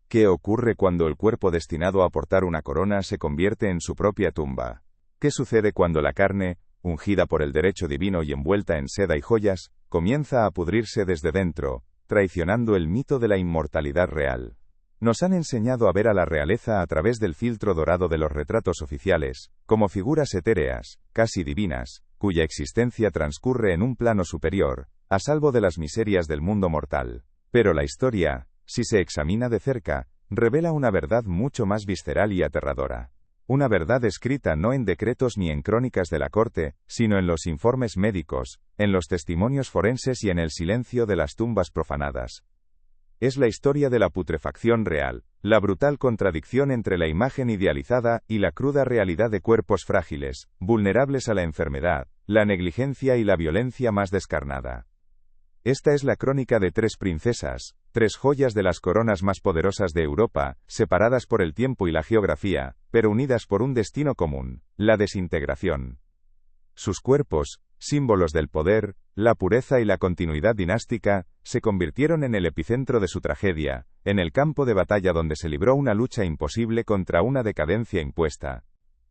¿Qué ocurre cuando el cuerpo destinado a portar una corona se convierte en su propia tumba? ¿Qué sucede cuando la carne, ungida por el derecho divino y envuelta en seda y joyas, comienza a pudrirse desde dentro, traicionando el mito de la inmortalidad real? Nos han enseñado a ver a la realeza a través del filtro dorado de los retratos oficiales, como figuras etéreas, casi divinas, cuya existencia transcurre en un plano superior, a salvo de las miserias del mundo mortal. Pero la historia, si se examina de cerca, revela una verdad mucho más visceral y aterradora. Una verdad escrita no en decretos ni en crónicas de la corte, sino en los informes médicos, en los testimonios forenses y en el silencio de las tumbas profanadas. Es la historia de la putrefacción real, la brutal contradicción entre la imagen idealizada y la cruda realidad de cuerpos frágiles, vulnerables a la enfermedad, la negligencia y la violencia más descarnada. Esta es la crónica de 3 princesas, 3 joyas de las coronas más poderosas de Europa, separadas por el tiempo y la geografía, pero unidas por un destino común, la desintegración. Sus cuerpos, símbolos del poder, la pureza y la continuidad dinástica, se convirtieron en el epicentro de su tragedia, en el campo de batalla donde se libró una lucha imposible contra una decadencia impuesta.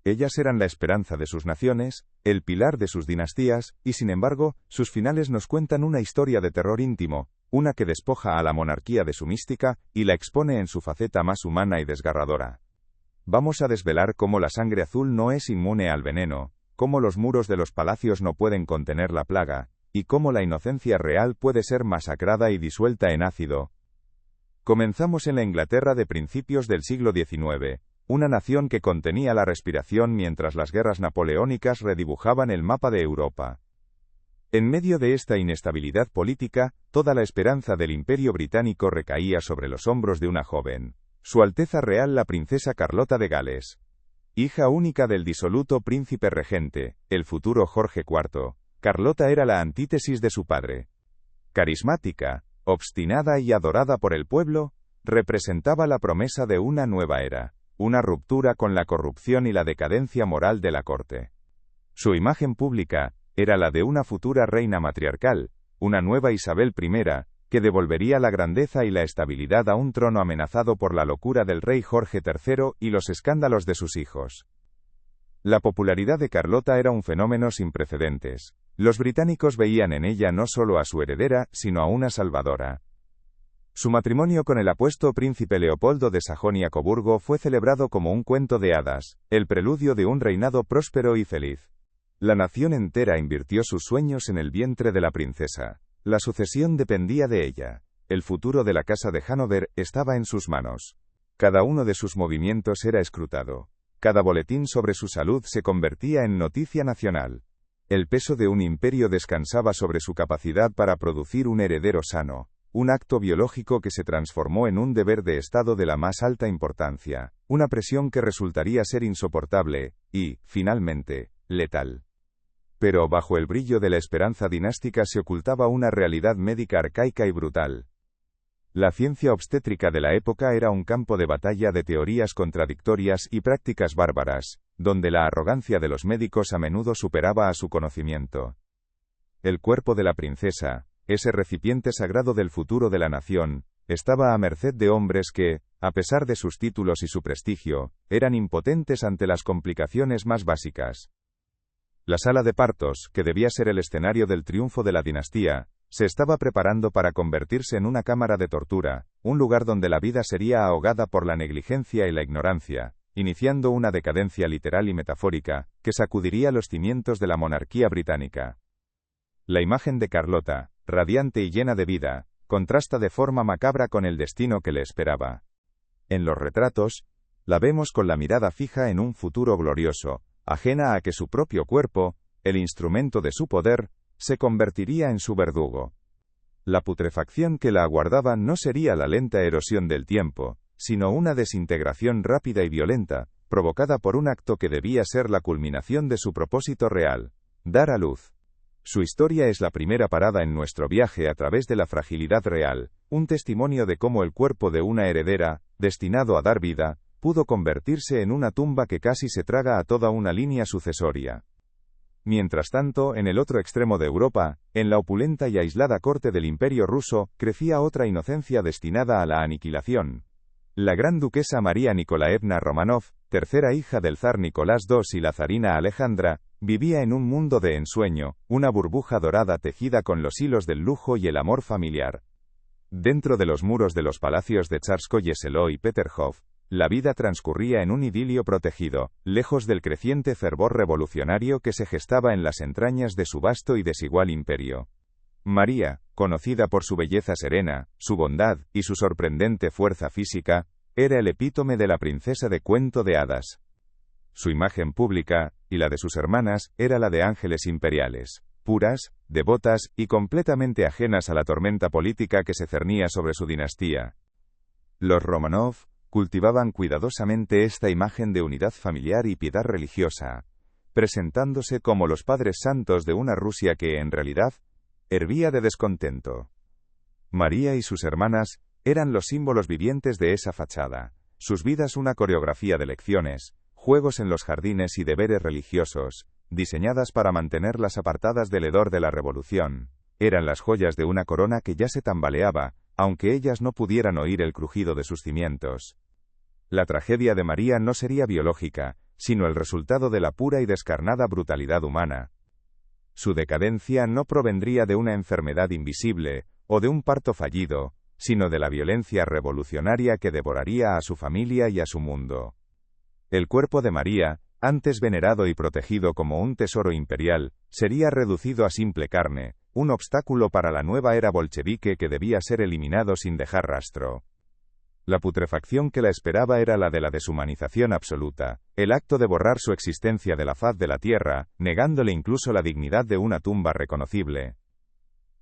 Ellas eran la esperanza de sus naciones, el pilar de sus dinastías, y sin embargo, sus finales nos cuentan una historia de terror íntimo, una que despoja a la monarquía de su mística, y la expone en su faceta más humana y desgarradora. Vamos a desvelar cómo la sangre azul no es inmune al veneno, cómo los muros de los palacios no pueden contener la plaga, y cómo la inocencia real puede ser masacrada y disuelta en ácido. Comenzamos en la Inglaterra de principios del siglo XIX, una nación que contenía la respiración mientras las guerras napoleónicas redibujaban el mapa de Europa. En medio de esta inestabilidad política, toda la esperanza del Imperio británico recaía sobre los hombros de una joven, Su Alteza Real la princesa Carlota de Gales. Hija única del disoluto príncipe regente, el futuro Jorge IV, Carlota era la antítesis de su padre. Carismática, obstinada y adorada por el pueblo, representaba la promesa de una nueva era, una ruptura con la corrupción y la decadencia moral de la corte. Su imagen pública era la de una futura reina matriarcal, una nueva Isabel I, que devolvería la grandeza y la estabilidad a un trono amenazado por la locura del rey Jorge III y los escándalos de sus hijos. La popularidad de Carlota era un fenómeno sin precedentes. Los británicos veían en ella no solo a su heredera, sino a una salvadora. Su matrimonio con el apuesto príncipe Leopoldo de Sajonia-Coburgo fue celebrado como un cuento de hadas, el preludio de un reinado próspero y feliz. La nación entera invirtió sus sueños en el vientre de la princesa. La sucesión dependía de ella. El futuro de la casa de Hannover estaba en sus manos. Cada uno de sus movimientos era escrutado. Cada boletín sobre su salud se convertía en noticia nacional. El peso de un imperio descansaba sobre su capacidad para producir un heredero sano, un acto biológico que se transformó en un deber de Estado de la más alta importancia, una presión que resultaría ser insoportable, y, finalmente, letal. Pero bajo el brillo de la esperanza dinástica se ocultaba una realidad médica arcaica y brutal. La ciencia obstétrica de la época era un campo de batalla de teorías contradictorias y prácticas bárbaras, donde la arrogancia de los médicos a menudo superaba a su conocimiento. El cuerpo de la princesa, ese recipiente sagrado del futuro de la nación, estaba a merced de hombres que, a pesar de sus títulos y su prestigio, eran impotentes ante las complicaciones más básicas. La sala de partos, que debía ser el escenario del triunfo de la dinastía, se estaba preparando para convertirse en una cámara de tortura, un lugar donde la vida sería ahogada por la negligencia y la ignorancia, iniciando una decadencia literal y metafórica, que sacudiría los cimientos de la monarquía británica. La imagen de Carlota, radiante y llena de vida, contrasta de forma macabra con el destino que le esperaba. En los retratos, la vemos con la mirada fija en un futuro glorioso, ajena a que su propio cuerpo, el instrumento de su poder, se convertiría en su verdugo. La putrefacción que la aguardaba no sería la lenta erosión del tiempo, sino una desintegración rápida y violenta, provocada por un acto que debía ser la culminación de su propósito real, dar a luz. Su historia es la primera parada en nuestro viaje a través de la fragilidad real, un testimonio de cómo el cuerpo de una heredera, destinado a dar vida, pudo convertirse en una tumba que casi se traga a toda una línea sucesoria. Mientras tanto, en el otro extremo de Europa, en la opulenta y aislada corte del Imperio ruso, crecía otra inocencia destinada a la aniquilación. La gran duquesa María Nikolaevna Romanov, tercera hija del zar Nicolás II y la zarina Alejandra, vivía en un mundo de ensueño, una burbuja dorada tejida con los hilos del lujo y el amor familiar. Dentro de los muros de los palacios de Tsarskoye Selo y Peterhof, la vida transcurría en un idilio protegido, lejos del creciente fervor revolucionario que se gestaba en las entrañas de su vasto y desigual imperio. María, conocida por su belleza serena, su bondad y su sorprendente fuerza física, era el epítome de la princesa de cuento de hadas. Su imagen pública, y la de sus hermanas, era la de ángeles imperiales, puras, devotas y completamente ajenas a la tormenta política que se cernía sobre su dinastía. Los Romanov cultivaban cuidadosamente esta imagen de unidad familiar y piedad religiosa, presentándose como los padres santos de una Rusia que, en realidad, hervía de descontento. María y sus hermanas eran los símbolos vivientes de esa fachada, sus vidas una coreografía de lecciones, juegos en los jardines y deberes religiosos, diseñadas para mantenerlas apartadas del hedor de la revolución. Eran las joyas de una corona que ya se tambaleaba, aunque ellas no pudieran oír el crujido de sus cimientos. La tragedia de María no sería biológica, sino el resultado de la pura y descarnada brutalidad humana. Su decadencia no provendría de una enfermedad invisible, o de un parto fallido, sino de la violencia revolucionaria que devoraría a su familia y a su mundo. El cuerpo de María, antes venerado y protegido como un tesoro imperial, sería reducido a simple carne, un obstáculo para la nueva era bolchevique que debía ser eliminado sin dejar rastro. La putrefacción que la esperaba era la de la deshumanización absoluta, el acto de borrar su existencia de la faz de la tierra, negándole incluso la dignidad de una tumba reconocible.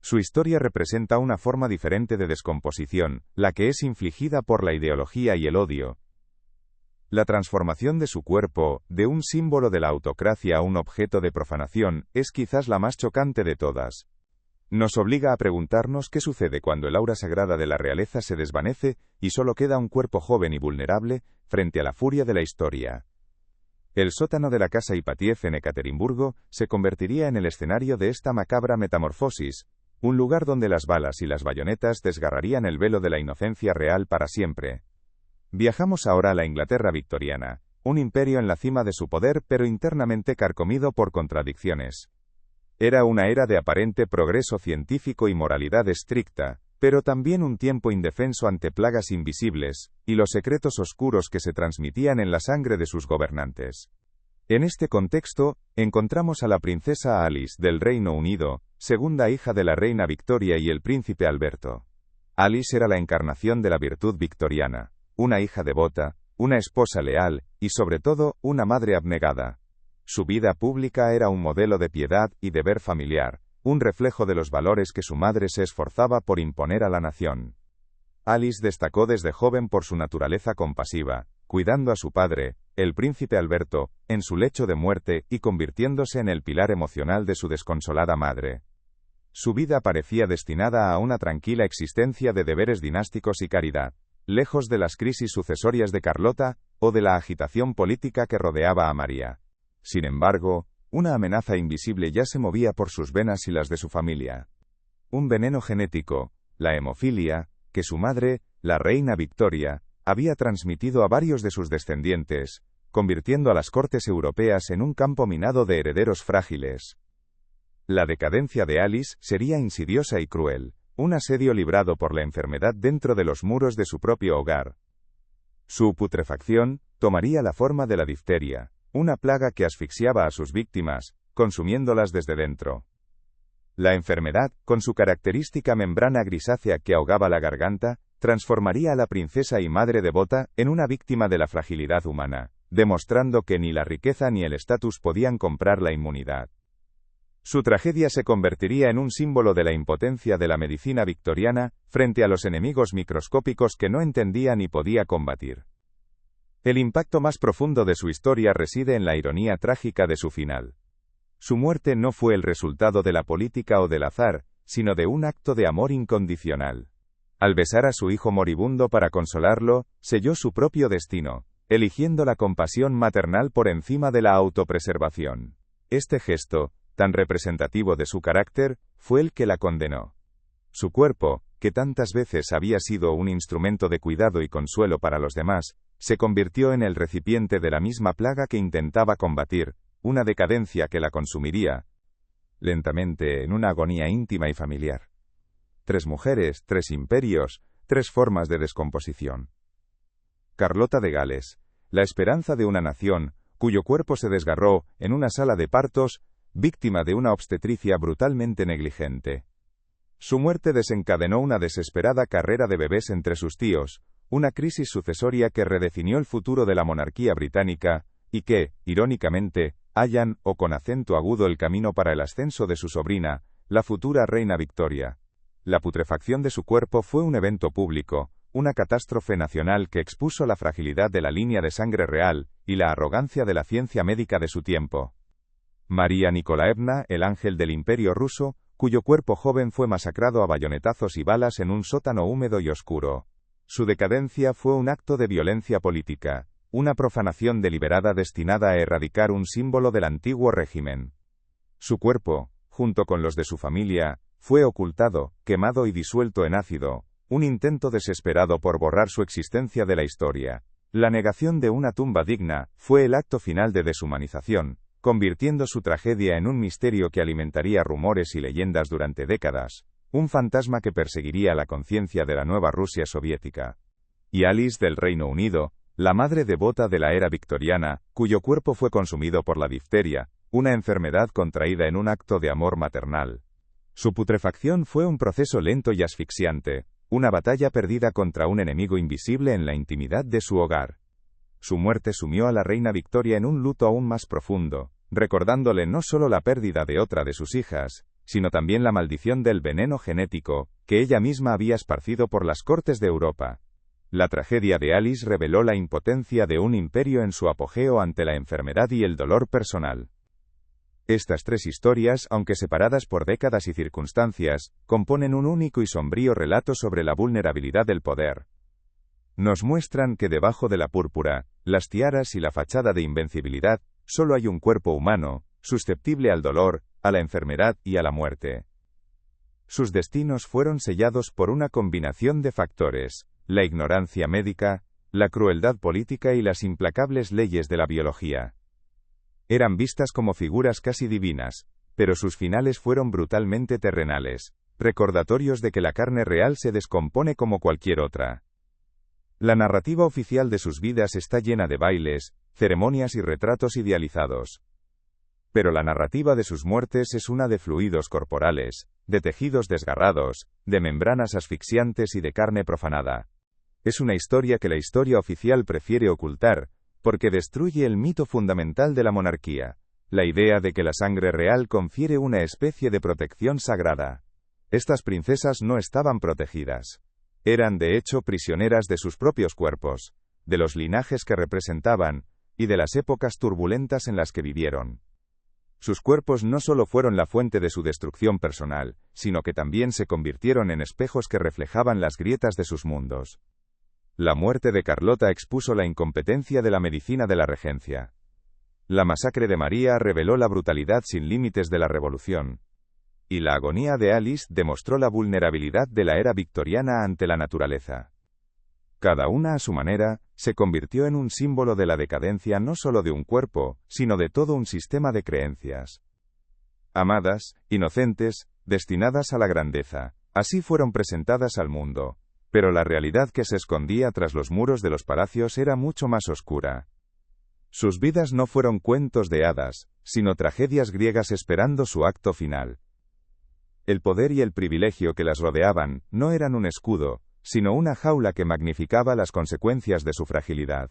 Su historia representa una forma diferente de descomposición, la que es infligida por la ideología y el odio. La transformación de su cuerpo, de un símbolo de la autocracia a un objeto de profanación, es quizás la más chocante de todas. Nos obliga a preguntarnos qué sucede cuando el aura sagrada de la realeza se desvanece y solo queda un cuerpo joven y vulnerable frente a la furia de la historia. El sótano de la casa Ipatiev en Ekaterimburgo se convertiría en el escenario de esta macabra metamorfosis, un lugar donde las balas y las bayonetas desgarrarían el velo de la inocencia real para siempre. Viajamos ahora a la Inglaterra victoriana, un imperio en la cima de su poder pero internamente carcomido por contradicciones. Era una era de aparente progreso científico y moralidad estricta, pero también un tiempo indefenso ante plagas invisibles, y los secretos oscuros que se transmitían en la sangre de sus gobernantes. En este contexto, encontramos a la princesa Alice del Reino Unido, segunda hija de la reina Victoria y el príncipe Alberto. Alice era la encarnación de la virtud victoriana, una hija devota, una esposa leal, y sobre todo, una madre abnegada. Su vida pública era un modelo de piedad y deber familiar, un reflejo de los valores que su madre se esforzaba por imponer a la nación. Alice destacó desde joven por su naturaleza compasiva, cuidando a su padre, el príncipe Alberto, en su lecho de muerte y convirtiéndose en el pilar emocional de su desconsolada madre. Su vida parecía destinada a una tranquila existencia de deberes dinásticos y caridad, lejos de las crisis sucesorias de Carlota, o de la agitación política que rodeaba a María. Sin embargo, una amenaza invisible ya se movía por sus venas y las de su familia. Un veneno genético, la hemofilia, que su madre, la reina Victoria, había transmitido a varios de sus descendientes, convirtiendo a las cortes europeas en un campo minado de herederos frágiles. La decadencia de Alice sería insidiosa y cruel, un asedio librado por la enfermedad dentro de los muros de su propio hogar. Su putrefacción tomaría la forma de la difteria, una plaga que asfixiaba a sus víctimas, consumiéndolas desde dentro. La enfermedad, con su característica membrana grisácea que ahogaba la garganta, transformaría a la princesa y madre devota en una víctima de la fragilidad humana, demostrando que ni la riqueza ni el estatus podían comprar la inmunidad. Su tragedia se convertiría en un símbolo de la impotencia de la medicina victoriana frente a los enemigos microscópicos que no entendía ni podía combatir. El impacto más profundo de su historia reside en la ironía trágica de su final. Su muerte no fue el resultado de la política o del azar, sino de un acto de amor incondicional. Al besar a su hijo moribundo para consolarlo, selló su propio destino, eligiendo la compasión maternal por encima de la autopreservación. Este gesto, tan representativo de su carácter, fue el que la condenó. Su cuerpo, que tantas veces había sido un instrumento de cuidado y consuelo para los demás, se convirtió en el recipiente de la misma plaga que intentaba combatir, una decadencia que la consumiría lentamente en una agonía íntima y familiar. 3 mujeres, 3 imperios, 3 formas de descomposición. Carlota de Gales, la esperanza de una nación, cuyo cuerpo se desgarró en una sala de partos, víctima de una obstetricia brutalmente negligente. Su muerte desencadenó una desesperada carrera de bebés entre sus tíos, una crisis sucesoria que redefinió el futuro de la monarquía británica, y que, irónicamente, hallan, o con acento agudo el camino para el ascenso de su sobrina, la futura reina Victoria. La putrefacción de su cuerpo fue un evento público, una catástrofe nacional que expuso la fragilidad de la línea de sangre real, y la arrogancia de la ciencia médica de su tiempo. María Nikolaevna, el ángel del Imperio ruso, cuyo cuerpo joven fue masacrado a bayonetazos y balas en un sótano húmedo y oscuro. Su decadencia fue un acto de violencia política, una profanación deliberada destinada a erradicar un símbolo del antiguo régimen. Su cuerpo, junto con los de su familia, fue ocultado, quemado y disuelto en ácido, un intento desesperado por borrar su existencia de la historia. La negación de una tumba digna fue el acto final de deshumanización, convirtiendo su tragedia en un misterio que alimentaría rumores y leyendas durante décadas, un fantasma que perseguiría la conciencia de la nueva Rusia soviética. Y Alice del Reino Unido, la madre devota de la era victoriana, cuyo cuerpo fue consumido por la difteria, una enfermedad contraída en un acto de amor maternal. Su putrefacción fue un proceso lento y asfixiante, una batalla perdida contra un enemigo invisible en la intimidad de su hogar. Su muerte sumió a la reina Victoria en un luto aún más profundo, recordándole no solo la pérdida de otra de sus hijas, sino también la maldición del veneno genético, que ella misma había esparcido por las cortes de Europa. La tragedia de Alice reveló la impotencia de un imperio en su apogeo ante la enfermedad y el dolor personal. Estas 3 historias, aunque separadas por décadas y circunstancias, componen un único y sombrío relato sobre la vulnerabilidad del poder. Nos muestran que debajo de la púrpura, las tiaras y la fachada de invencibilidad, solo hay un cuerpo humano, susceptible al dolor, a la enfermedad y a la muerte. Sus destinos fueron sellados por una combinación de factores: la ignorancia médica, la crueldad política y las implacables leyes de la biología. Eran vistas como figuras casi divinas, pero sus finales fueron brutalmente terrenales, recordatorios de que la carne real se descompone como cualquier otra. La narrativa oficial de sus vidas está llena de bailes, ceremonias y retratos idealizados. Pero la narrativa de sus muertes es una de fluidos corporales, de tejidos desgarrados, de membranas asfixiantes y de carne profanada. Es una historia que la historia oficial prefiere ocultar, porque destruye el mito fundamental de la monarquía, la idea de que la sangre real confiere una especie de protección sagrada. Estas princesas no estaban protegidas. Eran de hecho prisioneras de sus propios cuerpos, de los linajes que representaban, y de las épocas turbulentas en las que vivieron. Sus cuerpos no solo fueron la fuente de su destrucción personal, sino que también se convirtieron en espejos que reflejaban las grietas de sus mundos. La muerte de Carlota expuso la incompetencia de la medicina de la regencia. La masacre de María reveló la brutalidad sin límites de la revolución. Y la agonía de Alice demostró la vulnerabilidad de la era victoriana ante la naturaleza. Cada una a su manera, se convirtió en un símbolo de la decadencia no solo de un cuerpo, sino de todo un sistema de creencias. Amadas, inocentes, destinadas a la grandeza, así fueron presentadas al mundo. Pero la realidad que se escondía tras los muros de los palacios era mucho más oscura. Sus vidas no fueron cuentos de hadas, sino tragedias griegas esperando su acto final. El poder y el privilegio que las rodeaban no eran un escudo, sino una jaula que magnificaba las consecuencias de su fragilidad.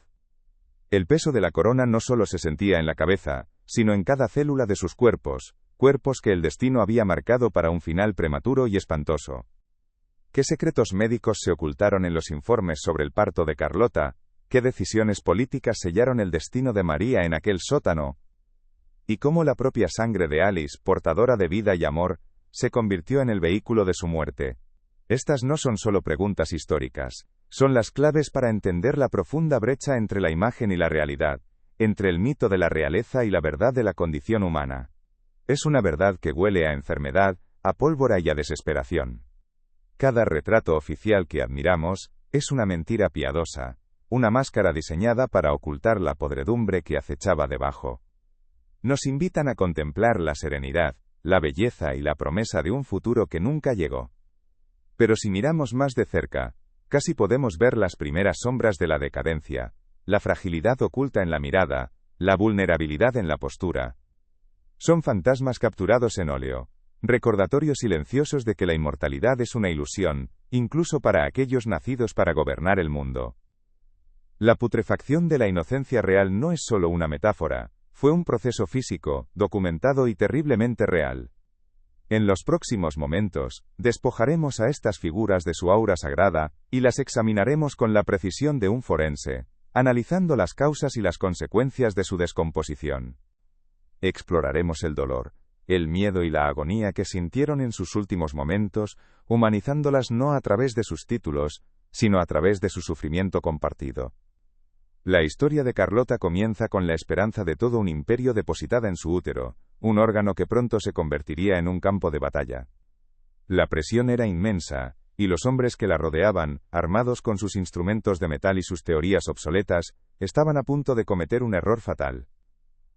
El peso de la corona no solo se sentía en la cabeza, sino en cada célula de sus cuerpos, cuerpos que el destino había marcado para un final prematuro y espantoso. ¿Qué secretos médicos se ocultaron en los informes sobre el parto de Carlota? ¿Qué decisiones políticas sellaron el destino de María en aquel sótano? ¿Y cómo la propia sangre de Alice, portadora de vida y amor, se convirtió en el vehículo de su muerte? Estas no son solo preguntas históricas, son las claves para entender la profunda brecha entre la imagen y la realidad, entre el mito de la realeza y la verdad de la condición humana. Es una verdad que huele a enfermedad, a pólvora y a desesperación. Cada retrato oficial que admiramos es una mentira piadosa, una máscara diseñada para ocultar la podredumbre que acechaba debajo. Nos invitan a contemplar la serenidad, la belleza y la promesa de un futuro que nunca llegó. Pero si miramos más de cerca, casi podemos ver las primeras sombras de la decadencia, la fragilidad oculta en la mirada, la vulnerabilidad en la postura. Son fantasmas capturados en óleo, recordatorios silenciosos de que la inmortalidad es una ilusión, incluso para aquellos nacidos para gobernar el mundo. La putrefacción de la inocencia real no es solo una metáfora, fue un proceso físico, documentado y terriblemente real. En los próximos momentos, despojaremos a estas figuras de su aura sagrada, y las examinaremos con la precisión de un forense, analizando las causas y las consecuencias de su descomposición. Exploraremos el dolor, el miedo y la agonía que sintieron en sus últimos momentos, humanizándolas no a través de sus títulos, sino a través de su sufrimiento compartido. La historia de Carlota comienza con la esperanza de todo un imperio depositada en su útero, un órgano que pronto se convertiría en un campo de batalla. La presión era inmensa, y los hombres que la rodeaban, armados con sus instrumentos de metal y sus teorías obsoletas, estaban a punto de cometer un error fatal.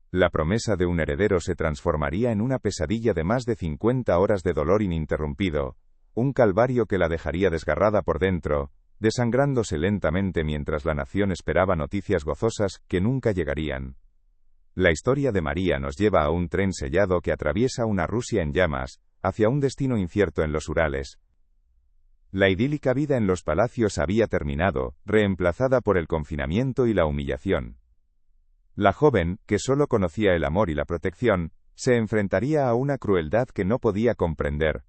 La promesa de un heredero se transformaría en una pesadilla de más de 50 horas de dolor ininterrumpido, un calvario que la dejaría desgarrada por dentro, desangrándose lentamente mientras la nación esperaba noticias gozosas que nunca llegarían. La historia de María nos lleva a un tren sellado que atraviesa una Rusia en llamas, hacia un destino incierto en los Urales. La idílica vida en los palacios había terminado, reemplazada por el confinamiento y la humillación. La joven, que solo conocía el amor y la protección, se enfrentaría a una crueldad que no podía comprender.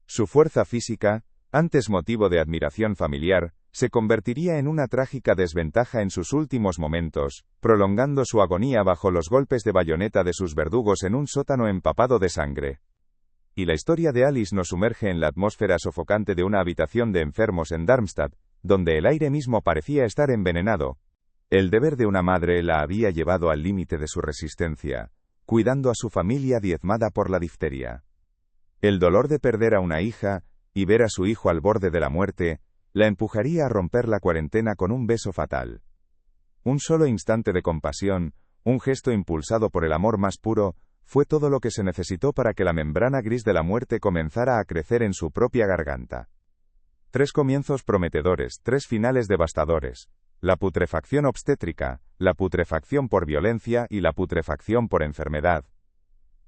Su fuerza física, antes motivo de admiración familiar, se convertiría en una trágica desventaja en sus últimos momentos, prolongando su agonía bajo los golpes de bayoneta de sus verdugos en un sótano empapado de sangre. Y la historia de Alice nos sumerge en la atmósfera sofocante de una habitación de enfermos en Darmstadt, donde el aire mismo parecía estar envenenado. El deber de una madre la había llevado al límite de su resistencia, cuidando a su familia diezmada por la difteria. El dolor de perder a una hija, y ver a su hijo al borde de la muerte, la empujaría a romper la cuarentena con un beso fatal. Un solo instante de compasión, un gesto impulsado por el amor más puro, fue todo lo que se necesitó para que la membrana gris de la muerte comenzara a crecer en su propia garganta. 3 comienzos prometedores, 3 finales devastadores. La putrefacción obstétrica, la putrefacción por violencia y la putrefacción por enfermedad.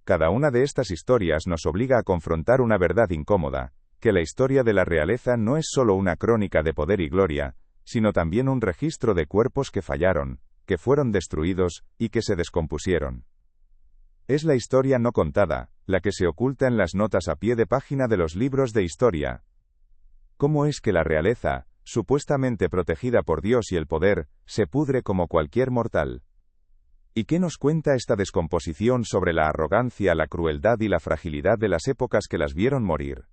Cada una de estas historias nos obliga a confrontar una verdad incómoda, que la historia de la realeza no es solo una crónica de poder y gloria, sino también un registro de cuerpos que fallaron, que fueron destruidos, y que se descompusieron. Es la historia no contada, la que se oculta en las notas a pie de página de los libros de historia. ¿Cómo es que la realeza, supuestamente protegida por Dios y el poder, se pudre como cualquier mortal? ¿Y qué nos cuenta esta descomposición sobre la arrogancia, la crueldad y la fragilidad de las épocas que las vieron morir?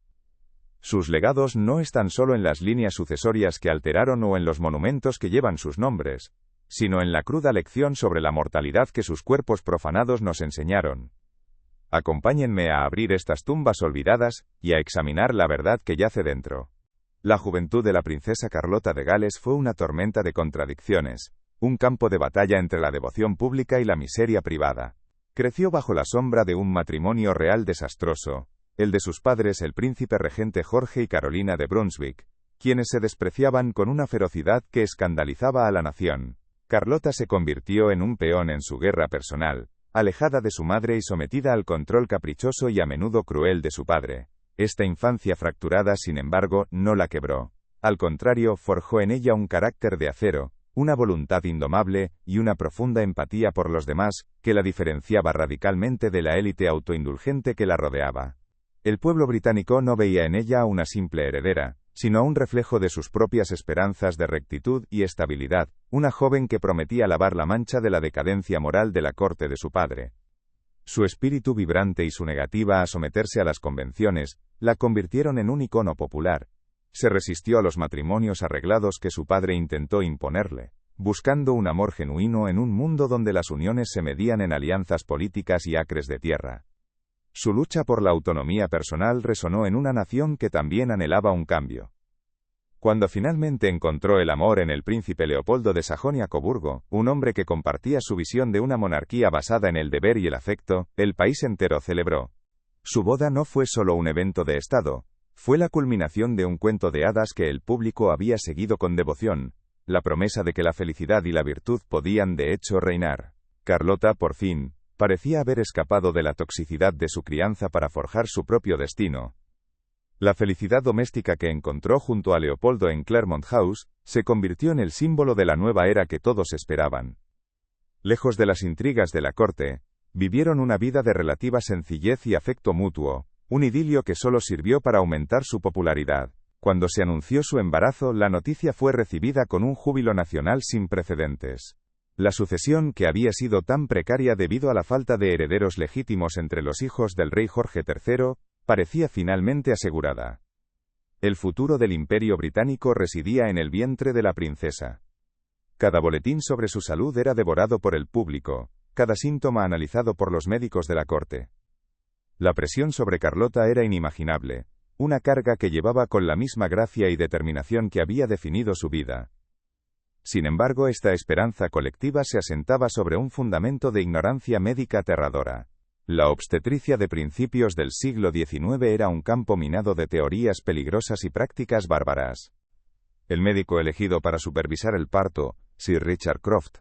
Sus legados no están solo en las líneas sucesorias que alteraron o en los monumentos que llevan sus nombres, sino en la cruda lección sobre la mortalidad que sus cuerpos profanados nos enseñaron. Acompáñenme a abrir estas tumbas olvidadas, y a examinar la verdad que yace dentro. La juventud de la princesa Carlota de Gales fue una tormenta de contradicciones, un campo de batalla entre la devoción pública y la miseria privada. Creció bajo la sombra de un matrimonio real desastroso, el de sus padres el príncipe regente Jorge y Carolina de Brunswick, quienes se despreciaban con una ferocidad que escandalizaba a la nación. Carlota se convirtió en un peón en su guerra personal, alejada de su madre y sometida al control caprichoso y a menudo cruel de su padre. Esta infancia fracturada, sin embargo, no la quebró. Al contrario, forjó en ella un carácter de acero, una voluntad indomable, y una profunda empatía por los demás, que la diferenciaba radicalmente de la élite autoindulgente que la rodeaba. El pueblo británico no veía en ella una simple heredera, sino un reflejo de sus propias esperanzas de rectitud y estabilidad, una joven que prometía lavar la mancha de la decadencia moral de la corte de su padre. Su espíritu vibrante y su negativa a someterse a las convenciones, la convirtieron en un icono popular. Se resistió a los matrimonios arreglados que su padre intentó imponerle, buscando un amor genuino en un mundo donde las uniones se medían en alianzas políticas y acres de tierra. Su lucha por la autonomía personal resonó en una nación que también anhelaba un cambio. Cuando finalmente encontró el amor en el príncipe Leopoldo de Sajonia-Coburgo, un hombre que compartía su visión de una monarquía basada en el deber y el afecto, el país entero celebró. Su boda no fue solo un evento de Estado, fue la culminación de un cuento de hadas que el público había seguido con devoción, la promesa de que la felicidad y la virtud podían de hecho reinar. Carlota, por fin, parecía haber escapado de la toxicidad de su crianza para forjar su propio destino. La felicidad doméstica que encontró junto a Leopoldo en Claremont House, se convirtió en el símbolo de la nueva era que todos esperaban. Lejos de las intrigas de la corte, vivieron una vida de relativa sencillez y afecto mutuo, un idilio que solo sirvió para aumentar su popularidad. Cuando se anunció su embarazo, la noticia fue recibida con un júbilo nacional sin precedentes. La sucesión, que había sido tan precaria debido a la falta de herederos legítimos entre los hijos del rey Jorge III, parecía finalmente asegurada. El futuro del Imperio británico residía en el vientre de la princesa. Cada boletín sobre su salud era devorado por el público, cada síntoma analizado por los médicos de la corte. La presión sobre Carlota era inimaginable, una carga que llevaba con la misma gracia y determinación que había definido su vida. Sin embargo, esta esperanza colectiva se asentaba sobre un fundamento de ignorancia médica aterradora. La obstetricia de principios del siglo XIX era un campo minado de teorías peligrosas y prácticas bárbaras. El médico elegido para supervisar el parto, Sir Richard Croft,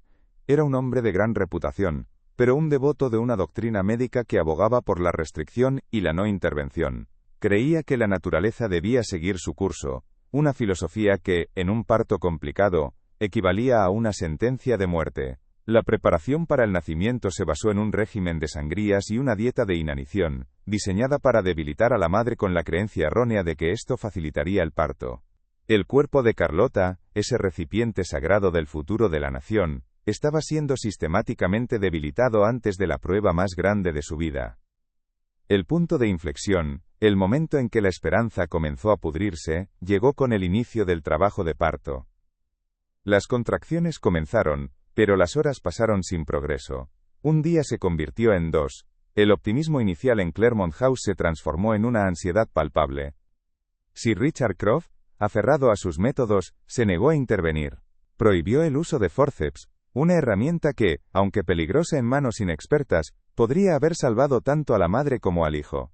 era un hombre de gran reputación, pero un devoto de una doctrina médica que abogaba por la restricción y la no intervención. Creía que la naturaleza debía seguir su curso, una filosofía que, en un parto complicado, equivalía a una sentencia de muerte. La preparación para el nacimiento se basó en un régimen de sangrías y una dieta de inanición, diseñada para debilitar a la madre con la creencia errónea de que esto facilitaría el parto. El cuerpo de Carlota, ese recipiente sagrado del futuro de la nación, estaba siendo sistemáticamente debilitado antes de la prueba más grande de su vida. El punto de inflexión, el momento en que la esperanza comenzó a pudrirse, llegó con el inicio del trabajo de parto. Las contracciones comenzaron, pero las horas pasaron sin progreso. Un día se convirtió en dos. El optimismo inicial en Claremont House se transformó en una ansiedad palpable. Sir Richard Croft, aferrado a sus métodos, se negó a intervenir. Prohibió el uso de forceps, una herramienta que, aunque peligrosa en manos inexpertas, podría haber salvado tanto a la madre como al hijo.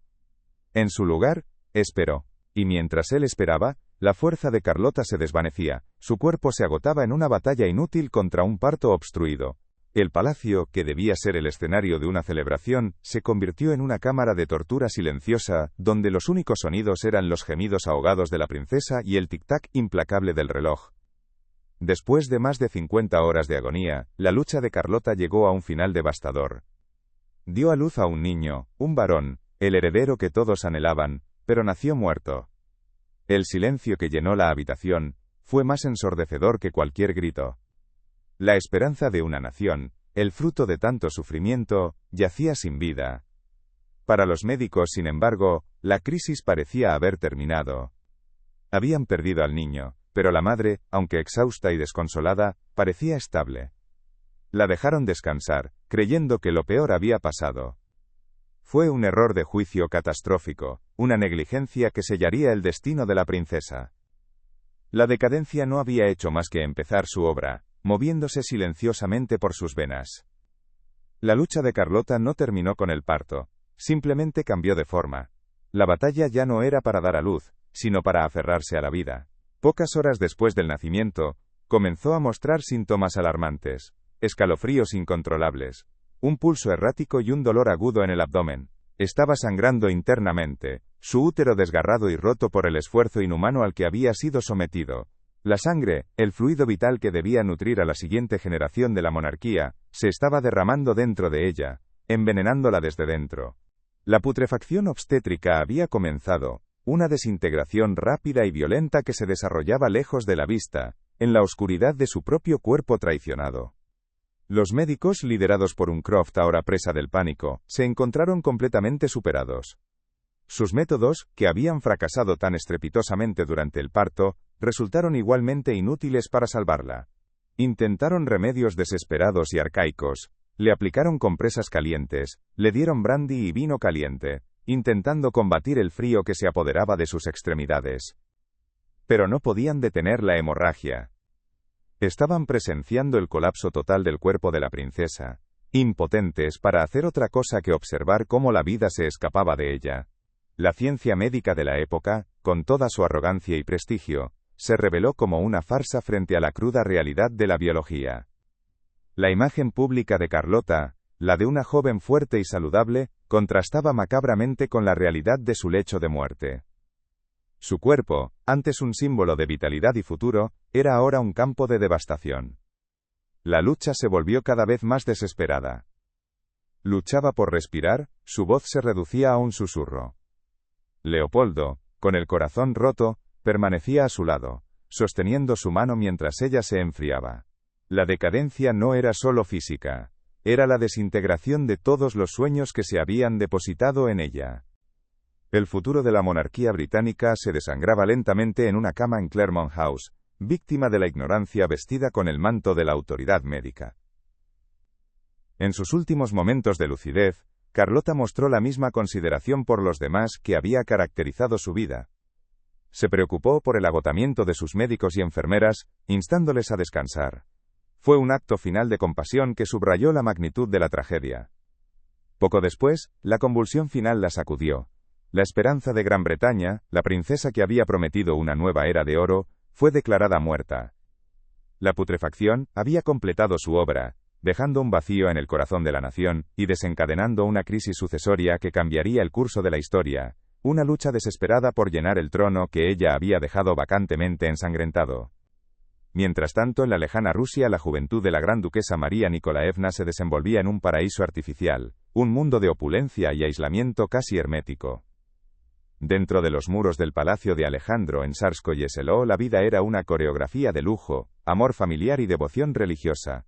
En su lugar, esperó. Y mientras él esperaba, la fuerza de Carlota se desvanecía, su cuerpo se agotaba en una batalla inútil contra un parto obstruido. El palacio, que debía ser el escenario de una celebración, se convirtió en una cámara de tortura silenciosa, donde los únicos sonidos eran los gemidos ahogados de la princesa y el tic-tac implacable del reloj. Después de más de 50 horas de agonía, la lucha de Carlota llegó a un final devastador. Dio a luz a un niño, un varón, el heredero que todos anhelaban, pero nació muerto. El silencio que llenó la habitación fue más ensordecedor que cualquier grito. La esperanza de una nación, el fruto de tanto sufrimiento, yacía sin vida. Para los médicos, sin embargo, la crisis parecía haber terminado. Habían perdido al niño, pero la madre, aunque exhausta y desconsolada, parecía estable. La dejaron descansar, creyendo que lo peor había pasado. Fue un error de juicio catastrófico, una negligencia que sellaría el destino de la princesa. La decadencia no había hecho más que empezar su obra, moviéndose silenciosamente por sus venas. La lucha de Carlota no terminó con el parto, simplemente cambió de forma. La batalla ya no era para dar a luz, sino para aferrarse a la vida. Pocas horas después del nacimiento, comenzó a mostrar síntomas alarmantes, escalofríos incontrolables, un pulso errático y un dolor agudo en el abdomen. Estaba sangrando internamente, su útero desgarrado y roto por el esfuerzo inhumano al que había sido sometido. La sangre, el fluido vital que debía nutrir a la siguiente generación de la monarquía, se estaba derramando dentro de ella, envenenándola desde dentro. La putrefacción obstétrica había comenzado, una desintegración rápida y violenta que se desarrollaba lejos de la vista, en la oscuridad de su propio cuerpo traicionado. Los médicos, liderados por un Croft ahora presa del pánico, se encontraron completamente superados. Sus métodos, que habían fracasado tan estrepitosamente durante el parto, resultaron igualmente inútiles para salvarla. Intentaron remedios desesperados y arcaicos, le aplicaron compresas calientes, le dieron brandy y vino caliente, intentando combatir el frío que se apoderaba de sus extremidades. Pero no podían detener la hemorragia. Estaban presenciando el colapso total del cuerpo de la princesa, impotentes para hacer otra cosa que observar cómo la vida se escapaba de ella. La ciencia médica de la época, con toda su arrogancia y prestigio, se reveló como una farsa frente a la cruda realidad de la biología. La imagen pública de Carlota, la de una joven fuerte y saludable, contrastaba macabramente con la realidad de su lecho de muerte. Su cuerpo, antes un símbolo de vitalidad y futuro, era ahora un campo de devastación. La lucha se volvió cada vez más desesperada. Luchaba por respirar, su voz se reducía a un susurro. Leopoldo, con el corazón roto, permanecía a su lado, sosteniendo su mano mientras ella se enfriaba. La decadencia no era solo física, era la desintegración de todos los sueños que se habían depositado en ella. El futuro de la monarquía británica se desangraba lentamente en una cama en Claremont House, víctima de la ignorancia vestida con el manto de la autoridad médica. En sus últimos momentos de lucidez, Carlota mostró la misma consideración por los demás que había caracterizado su vida. Se preocupó por el agotamiento de sus médicos y enfermeras, instándoles a descansar. Fue un acto final de compasión que subrayó la magnitud de la tragedia. Poco después, la convulsión final la sacudió. La esperanza de Gran Bretaña, la princesa que había prometido una nueva era de oro, fue declarada muerta. La putrefacción había completado su obra, dejando un vacío en el corazón de la nación, y desencadenando una crisis sucesoria que cambiaría el curso de la historia, una lucha desesperada por llenar el trono que ella había dejado vacantemente ensangrentado. Mientras tanto, en la lejana Rusia, la juventud de la gran duquesa María Nikolaevna se desenvolvía en un paraíso artificial, un mundo de opulencia y aislamiento casi hermético. Dentro de los muros del palacio de Alejandro en Tsarskoye Selo, la vida era una coreografía de lujo, amor familiar y devoción religiosa.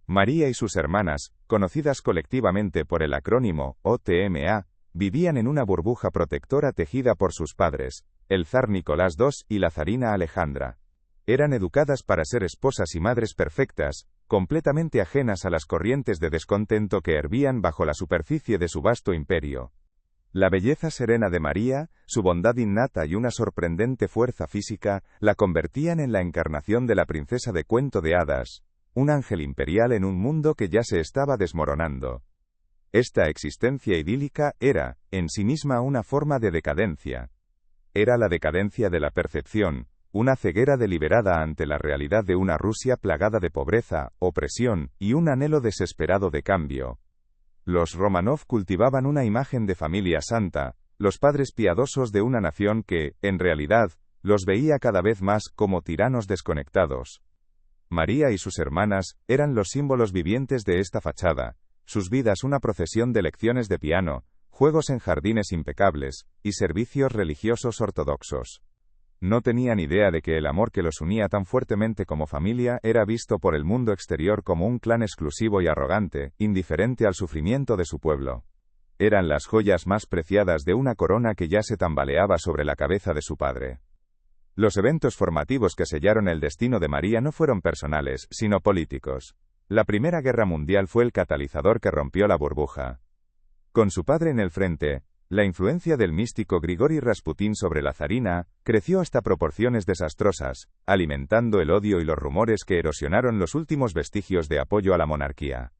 María y sus hermanas, conocidas colectivamente por el acrónimo OTMA, vivían en una burbuja protectora tejida por sus padres, el zar Nicolás II y la zarina Alejandra. Eran educadas para ser esposas y madres perfectas, completamente ajenas a las corrientes de descontento que hervían bajo la superficie de su vasto imperio. La belleza serena de María, su bondad innata y una sorprendente fuerza física, la convertían en la encarnación de la princesa de cuento de hadas, un ángel imperial en un mundo que ya se estaba desmoronando. Esta existencia idílica era, en sí misma, una forma de decadencia. Era la decadencia de la percepción, una ceguera deliberada ante la realidad de una Rusia plagada de pobreza, opresión, y un anhelo desesperado de cambio. Los Romanov cultivaban una imagen de familia santa, los padres piadosos de una nación que, en realidad, los veía cada vez más como tiranos desconectados. María y sus hermanas eran los símbolos vivientes de esta fachada, sus vidas una procesión de lecciones de piano, juegos en jardines impecables, y servicios religiosos ortodoxos. No tenían idea de que el amor que los unía tan fuertemente como familia era visto por el mundo exterior como un clan exclusivo y arrogante, indiferente al sufrimiento de su pueblo. Eran las joyas más preciadas de una corona que ya se tambaleaba sobre la cabeza de su padre. Los eventos formativos que sellaron el destino de María no fueron personales, sino políticos. La Primera Guerra Mundial fue el catalizador que rompió la burbuja. Con su padre en el frente, la influencia del místico Grigori Rasputín sobre la zarina creció hasta proporciones desastrosas, alimentando el odio y los rumores que erosionaron los últimos vestigios de apoyo a la monarquía.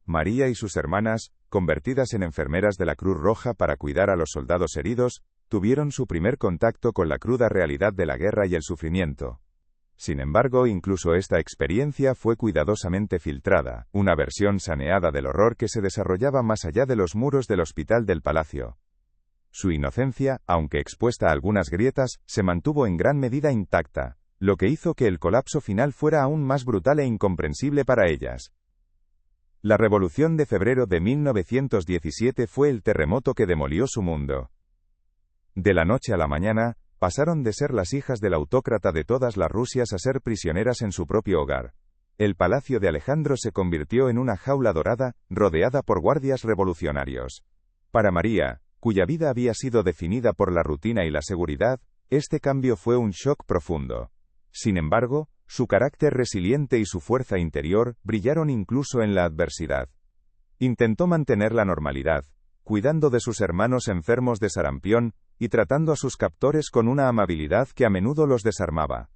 María y sus hermanas, convertidas en enfermeras de la Cruz Roja para cuidar a los soldados heridos, tuvieron su primer contacto con la cruda realidad de la guerra y el sufrimiento. Sin embargo, incluso esta experiencia fue cuidadosamente filtrada, una versión saneada del horror que se desarrollaba más allá de los muros del hospital del palacio. Su inocencia, aunque expuesta a algunas grietas, se mantuvo en gran medida intacta, lo que hizo que el colapso final fuera aún más brutal e incomprensible para ellas. La Revolución de febrero de 1917 fue el terremoto que demolió su mundo. De la noche a la mañana, pasaron de ser las hijas del autócrata de todas las Rusias a ser prisioneras en su propio hogar. El palacio de Alejandro se convirtió en una jaula dorada, rodeada por guardias revolucionarios. Para María, cuya vida había sido definida por la rutina y la seguridad, este cambio fue un shock profundo. Sin embargo, su carácter resiliente y su fuerza interior brillaron incluso en la adversidad. Intentó mantener la normalidad, cuidando de sus hermanos enfermos de sarampión, y tratando a sus captores con una amabilidad que a menudo los desarmaba.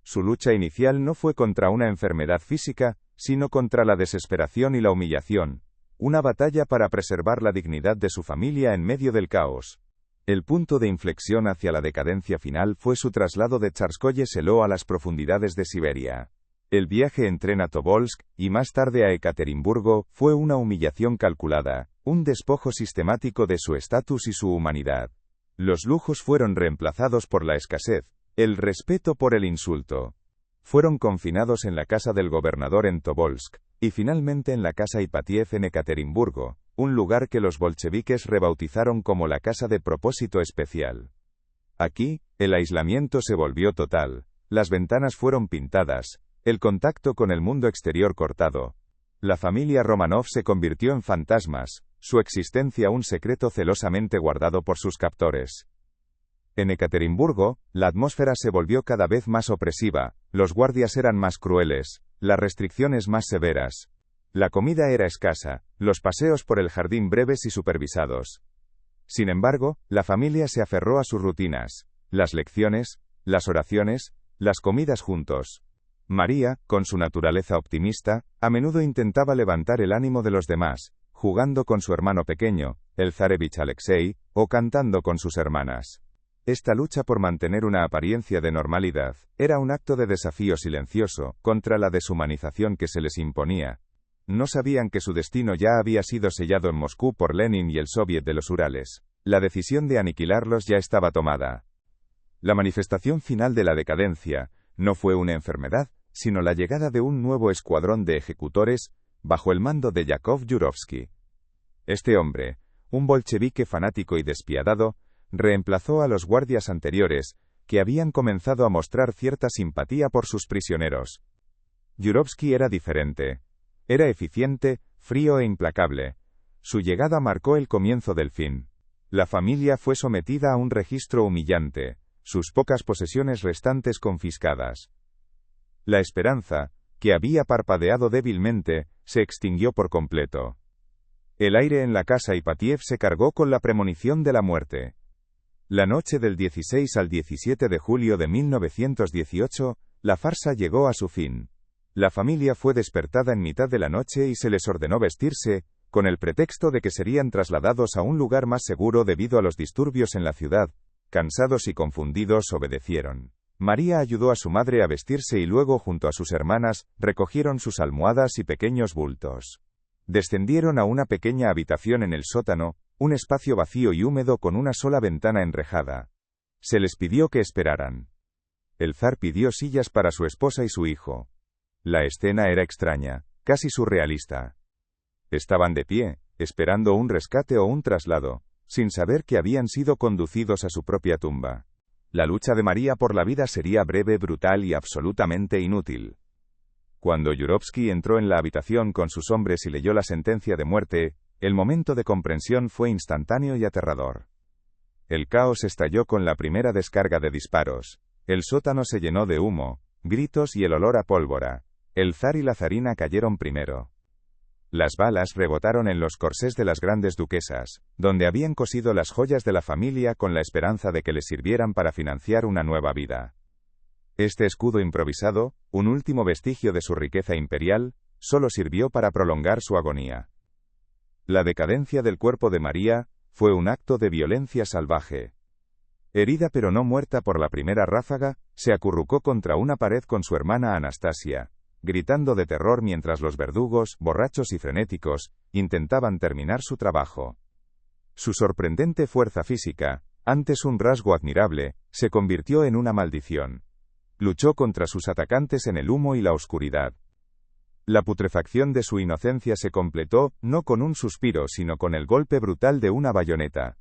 Su lucha inicial no fue contra una enfermedad física, sino contra la desesperación y la humillación, una batalla para preservar la dignidad de su familia en medio del caos. El punto de inflexión hacia la decadencia final fue su traslado de Tsarskoye Selo a las profundidades de Siberia. El viaje en tren a Tobolsk, y más tarde a Ekaterimburgo, fue una humillación calculada, un despojo sistemático de su estatus y su humanidad. Los lujos fueron reemplazados por la escasez, el respeto por el insulto. Fueron confinados en la casa del gobernador en Tobolsk, y finalmente en la casa Ipatiev en Ekaterimburgo, un lugar que los bolcheviques rebautizaron como la casa de propósito especial. Aquí, el aislamiento se volvió total, las ventanas fueron pintadas, el contacto con el mundo exterior cortado. La familia Romanov se convirtió en fantasmas, su existencia un secreto celosamente guardado por sus captores. En Ekaterimburgo, la atmósfera se volvió cada vez más opresiva, los guardias eran más crueles, las restricciones más severas. La comida era escasa, los paseos por el jardín breves y supervisados. Sin embargo, la familia se aferró a sus rutinas, las lecciones, las oraciones, las comidas juntos. María, con su naturaleza optimista, a menudo intentaba levantar el ánimo de los demás, jugando con su hermano pequeño, el zarevich Alexei, o cantando con sus hermanas. Esta lucha por mantener una apariencia de normalidad, era un acto de desafío silencioso, contra la deshumanización que se les imponía. No sabían que su destino ya había sido sellado en Moscú por Lenin y el Soviet de los Urales. La decisión de aniquilarlos ya estaba tomada. La manifestación final de la decadencia, no fue una enfermedad, sino la llegada de un nuevo escuadrón de ejecutores, bajo el mando de Yakov Yurovsky. Este hombre, un bolchevique fanático y despiadado, reemplazó a los guardias anteriores, que habían comenzado a mostrar cierta simpatía por sus prisioneros. Yurovsky era diferente. Era eficiente, frío e implacable. Su llegada marcó el comienzo del fin. La familia fue sometida a un registro humillante, sus pocas posesiones restantes confiscadas. La esperanza, que había parpadeado débilmente, se extinguió por completo. El aire en la casa Ipatiev se cargó con la premonición de la muerte. La noche del 16 al 17 de julio de 1918, la farsa llegó a su fin. La familia fue despertada en mitad de la noche y se les ordenó vestirse, con el pretexto de que serían trasladados a un lugar más seguro debido a los disturbios en la ciudad. Cansados y confundidos obedecieron. María ayudó a su madre a vestirse y luego junto a sus hermanas, recogieron sus almohadas y pequeños bultos. Descendieron a una pequeña habitación en el sótano, un espacio vacío y húmedo con una sola ventana enrejada. Se les pidió que esperaran. El zar pidió sillas para su esposa y su hijo. La escena era extraña, casi surrealista. Estaban de pie, esperando un rescate o un traslado, sin saber que habían sido conducidos a su propia tumba. La lucha de María por la vida sería breve, brutal y absolutamente inútil. Cuando Yurovsky entró en la habitación con sus hombres y leyó la sentencia de muerte, el momento de comprensión fue instantáneo y aterrador. El caos estalló con la primera descarga de disparos. El sótano se llenó de humo, gritos y el olor a pólvora. El zar y la zarina cayeron primero. Las balas rebotaron en los corsés de las grandes duquesas, donde habían cosido las joyas de la familia con la esperanza de que les sirvieran para financiar una nueva vida. Este escudo improvisado, un último vestigio de su riqueza imperial, solo sirvió para prolongar su agonía. La decadencia del cuerpo de María fue un acto de violencia salvaje. Herida pero no muerta por la primera ráfaga, se acurrucó contra una pared con su hermana Anastasia, gritando de terror mientras los verdugos, borrachos y frenéticos, intentaban terminar su trabajo. Su sorprendente fuerza física, antes un rasgo admirable, se convirtió en una maldición. Luchó contra sus atacantes en el humo y la oscuridad. La putrefacción de su inocencia se completó, no con un suspiro sino con el golpe brutal de una bayoneta.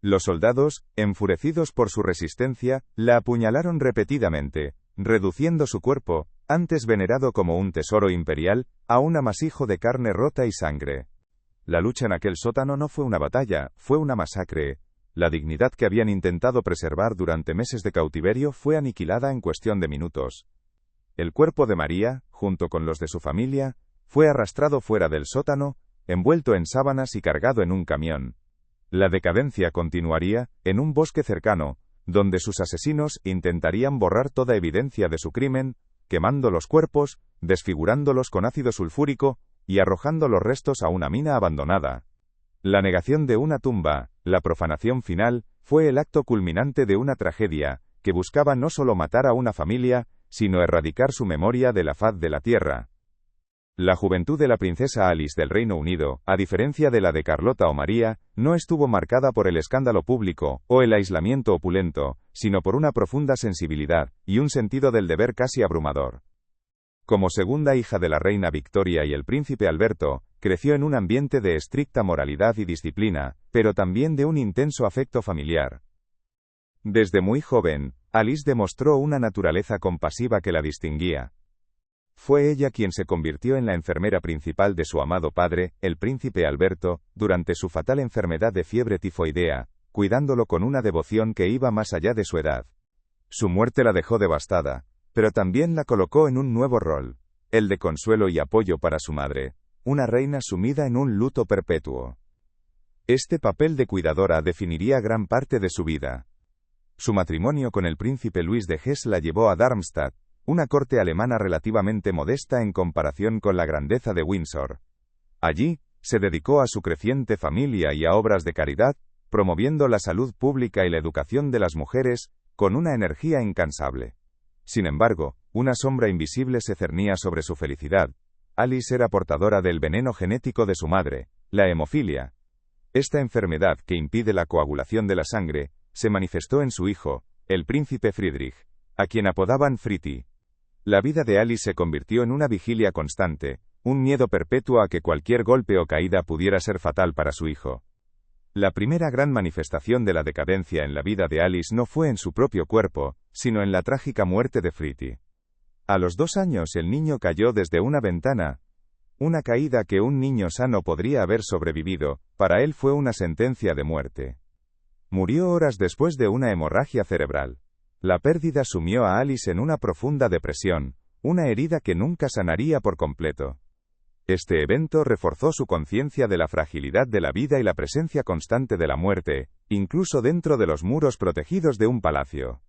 Los soldados, enfurecidos por su resistencia, la apuñalaron repetidamente, reduciendo su cuerpo, antes venerado como un tesoro imperial, a un amasijo de carne rota y sangre. La lucha en aquel sótano no fue una batalla, fue una masacre. La dignidad que habían intentado preservar durante meses de cautiverio fue aniquilada en cuestión de minutos. El cuerpo de María, junto con los de su familia, fue arrastrado fuera del sótano, envuelto en sábanas y cargado en un camión. La decadencia continuaría, en un bosque cercano, donde sus asesinos intentarían borrar toda evidencia de su crimen, quemando los cuerpos, desfigurándolos con ácido sulfúrico, y arrojando los restos a una mina abandonada. La negación de una tumba, la profanación final, fue el acto culminante de una tragedia, que buscaba no solo matar a una familia, sino erradicar su memoria de la faz de la tierra. La juventud de la princesa Alice del Reino Unido, a diferencia de la de Carlota o María, no estuvo marcada por el escándalo público, o el aislamiento opulento, sino por una profunda sensibilidad, y un sentido del deber casi abrumador. Como segunda hija de la reina Victoria y el príncipe Alberto, creció en un ambiente de estricta moralidad y disciplina, pero también de un intenso afecto familiar. Desde muy joven, Alice demostró una naturaleza compasiva que la distinguía. Fue ella quien se convirtió en la enfermera principal de su amado padre, el príncipe Alberto, durante su fatal enfermedad de fiebre tifoidea, cuidándolo con una devoción que iba más allá de su edad. Su muerte la dejó devastada, pero también la colocó en un nuevo rol, el de consuelo y apoyo para su madre, una reina sumida en un luto perpetuo. Este papel de cuidadora definiría gran parte de su vida. Su matrimonio con el príncipe Luis de Hesse la llevó a Darmstadt, una corte alemana relativamente modesta en comparación con la grandeza de Windsor. Allí, se dedicó a su creciente familia y a obras de caridad, promoviendo la salud pública y la educación de las mujeres, con una energía incansable. Sin embargo, una sombra invisible se cernía sobre su felicidad. Alice era portadora del veneno genético de su madre, la hemofilia. Esta enfermedad, que impide la coagulación de la sangre, se manifestó en su hijo, el príncipe Friedrich, a quien apodaban Fritti. La vida de Alice se convirtió en una vigilia constante, un miedo perpetuo a que cualquier golpe o caída pudiera ser fatal para su hijo. La primera gran manifestación de la decadencia en la vida de Alice no fue en su propio cuerpo, sino en la trágica muerte de Fritti. A los 2 años el niño cayó desde una ventana. Una caída que un niño sano podría haber sobrevivido, para él fue una sentencia de muerte. Murió horas después de una hemorragia cerebral. La pérdida sumió a Alice en una profunda depresión, una herida que nunca sanaría por completo. Este evento reforzó su conciencia de la fragilidad de la vida y la presencia constante de la muerte, incluso dentro de los muros protegidos de un palacio.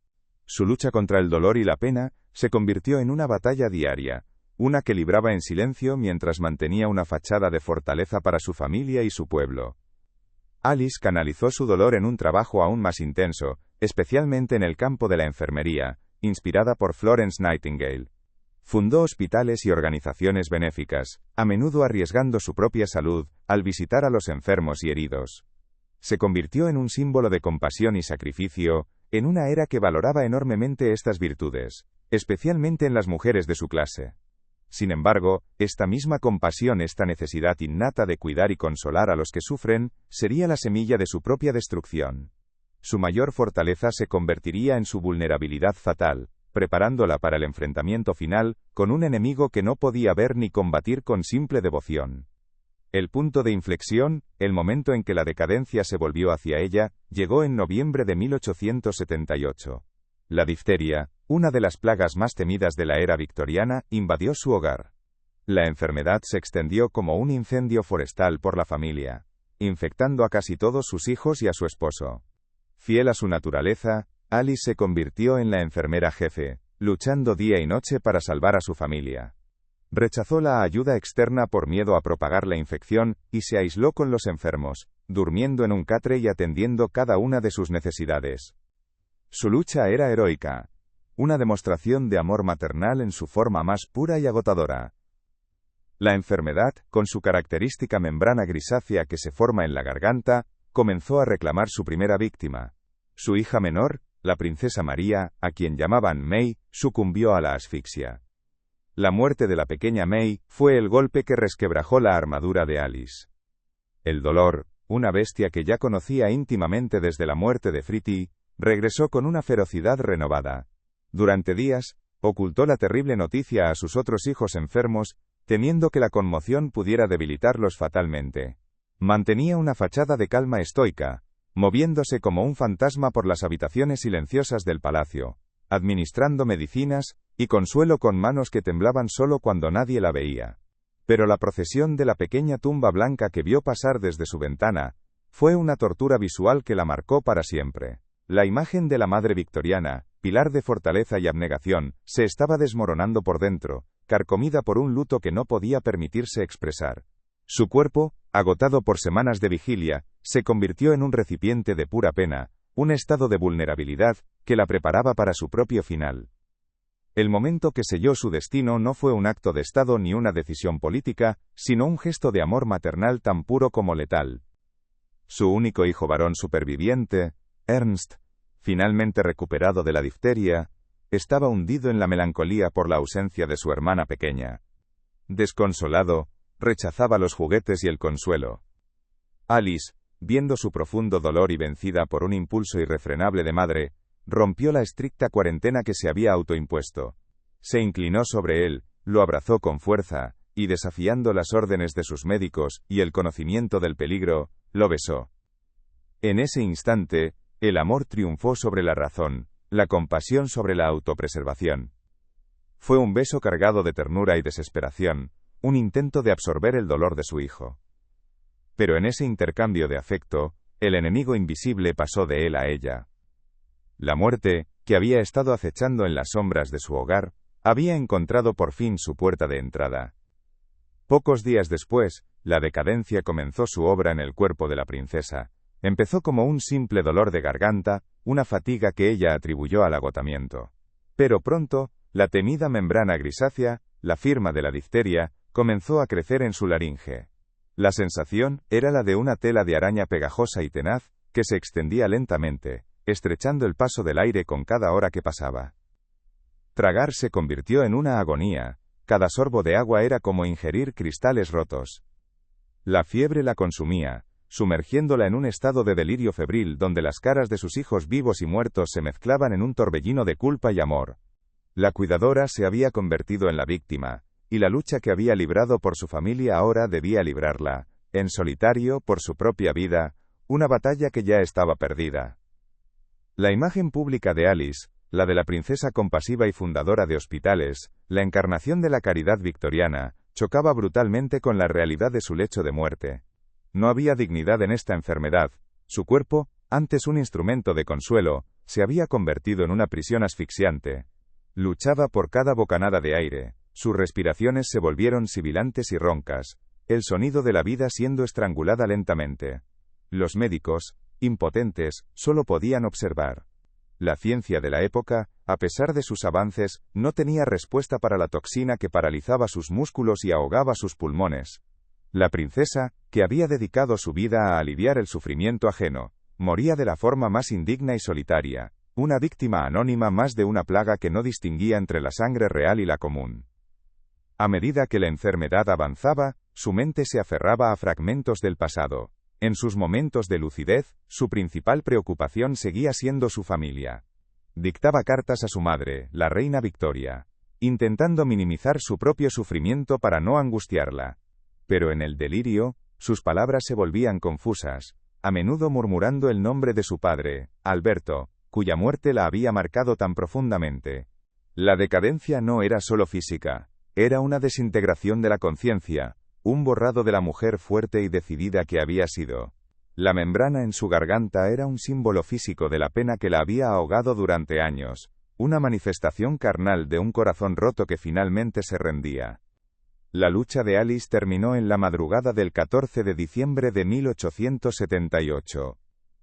Su lucha contra el dolor y la pena se convirtió en una batalla diaria, una que libraba en silencio mientras mantenía una fachada de fortaleza para su familia y su pueblo. Alice canalizó su dolor en un trabajo aún más intenso, especialmente en el campo de la enfermería, inspirada por Florence Nightingale. Fundó hospitales y organizaciones benéficas, a menudo arriesgando su propia salud, al visitar a los enfermos y heridos. Se convirtió en un símbolo de compasión y sacrificio, en una era que valoraba enormemente estas virtudes, especialmente en las mujeres de su clase. Sin embargo, esta misma compasión, esta necesidad innata de cuidar y consolar a los que sufren, sería la semilla de su propia destrucción. Su mayor fortaleza se convertiría en su vulnerabilidad fatal, preparándola para el enfrentamiento final, con un enemigo que no podía ver ni combatir con simple devoción. El punto de inflexión, el momento en que la decadencia se volvió hacia ella, llegó en noviembre de 1878. La difteria, una de las plagas más temidas de la era victoriana, invadió su hogar. La enfermedad se extendió como un incendio forestal por la familia, infectando a casi todos sus hijos y a su esposo. Fiel a su naturaleza, Alice se convirtió en la enfermera jefe, luchando día y noche para salvar a su familia. Rechazó la ayuda externa por miedo a propagar la infección, y se aisló con los enfermos, durmiendo en un catre y atendiendo cada una de sus necesidades. Su lucha era heroica, una demostración de amor maternal en su forma más pura y agotadora. La enfermedad, con su característica membrana grisácea que se forma en la garganta, comenzó a reclamar su primera víctima. Su hija menor, la princesa María, a quien llamaban May, sucumbió a la asfixia. La muerte de la pequeña May fue el golpe que resquebrajó la armadura de Alice. El dolor, una bestia que ya conocía íntimamente desde la muerte de Fritti, regresó con una ferocidad renovada. Durante días, ocultó la terrible noticia a sus otros hijos enfermos, temiendo que la conmoción pudiera debilitarlos fatalmente. Mantenía una fachada de calma estoica, moviéndose como un fantasma por las habitaciones silenciosas del palacio, administrando medicinas y consuelo con manos que temblaban solo cuando nadie la veía. Pero la procesión de la pequeña tumba blanca que vio pasar desde su ventana fue una tortura visual que la marcó para siempre. La imagen de la madre victoriana, pilar de fortaleza y abnegación, se estaba desmoronando por dentro, carcomida por un luto que no podía permitirse expresar. Su cuerpo, agotado por semanas de vigilia, se convirtió en un recipiente de pura pena, un estado de vulnerabilidad que la preparaba para su propio final. El momento que selló su destino no fue un acto de Estado ni una decisión política, sino un gesto de amor maternal tan puro como letal. Su único hijo varón superviviente, Ernst, finalmente recuperado de la difteria, estaba hundido en la melancolía por la ausencia de su hermana pequeña. Desconsolado, rechazaba los juguetes y el consuelo. Alice, viendo su profundo dolor y vencida por un impulso irrefrenable de madre, rompió la estricta cuarentena que se había autoimpuesto. Se inclinó sobre él, lo abrazó con fuerza, y desafiando las órdenes de sus médicos y el conocimiento del peligro, lo besó. En ese instante, el amor triunfó sobre la razón, la compasión sobre la autopreservación. Fue un beso cargado de ternura y desesperación, un intento de absorber el dolor de su hijo. Pero en ese intercambio de afecto, el enemigo invisible pasó de él a ella. La muerte, que había estado acechando en las sombras de su hogar, había encontrado por fin su puerta de entrada. Pocos días después, la decadencia comenzó su obra en el cuerpo de la princesa. Empezó como un simple dolor de garganta, una fatiga que ella atribuyó al agotamiento. Pero pronto, la temida membrana grisácea, la firma de la difteria, comenzó a crecer en su laringe. La sensación era la de una tela de araña pegajosa y tenaz, que se extendía lentamente, estrechando el paso del aire con cada hora que pasaba. Tragar se convirtió en una agonía, cada sorbo de agua era como ingerir cristales rotos. La fiebre la consumía, sumergiéndola en un estado de delirio febril donde las caras de sus hijos vivos y muertos se mezclaban en un torbellino de culpa y amor. La cuidadora se había convertido en la víctima, y la lucha que había librado por su familia ahora debía librarla, en solitario, por su propia vida, una batalla que ya estaba perdida. La imagen pública de Alice, la de la princesa compasiva y fundadora de hospitales, la encarnación de la caridad victoriana, chocaba brutalmente con la realidad de su lecho de muerte. No había dignidad en esta enfermedad, su cuerpo, antes un instrumento de consuelo, se había convertido en una prisión asfixiante. Luchaba por cada bocanada de aire, sus respiraciones se volvieron sibilantes y roncas, el sonido de la vida siendo estrangulada lentamente. Los médicos, impotentes, solo podían observar. La ciencia de la época, a pesar de sus avances, no tenía respuesta para la toxina que paralizaba sus músculos y ahogaba sus pulmones. La princesa, que había dedicado su vida a aliviar el sufrimiento ajeno, moría de la forma más indigna y solitaria, una víctima anónima más de una plaga que no distinguía entre la sangre real y la común. A medida que la enfermedad avanzaba, su mente se aferraba a fragmentos del pasado. En sus momentos de lucidez, su principal preocupación seguía siendo su familia. Dictaba cartas a su madre, la reina Victoria, intentando minimizar su propio sufrimiento para no angustiarla. Pero en el delirio, sus palabras se volvían confusas, a menudo murmurando el nombre de su padre, Alberto, cuya muerte la había marcado tan profundamente. La decadencia no era solo física, era una desintegración de la conciencia, un borrado de la mujer fuerte y decidida que había sido. La membrana en su garganta era un símbolo físico de la pena que la había ahogado durante años, una manifestación carnal de un corazón roto que finalmente se rendía. La lucha de Alice terminó en la madrugada del 14 de diciembre de 1878.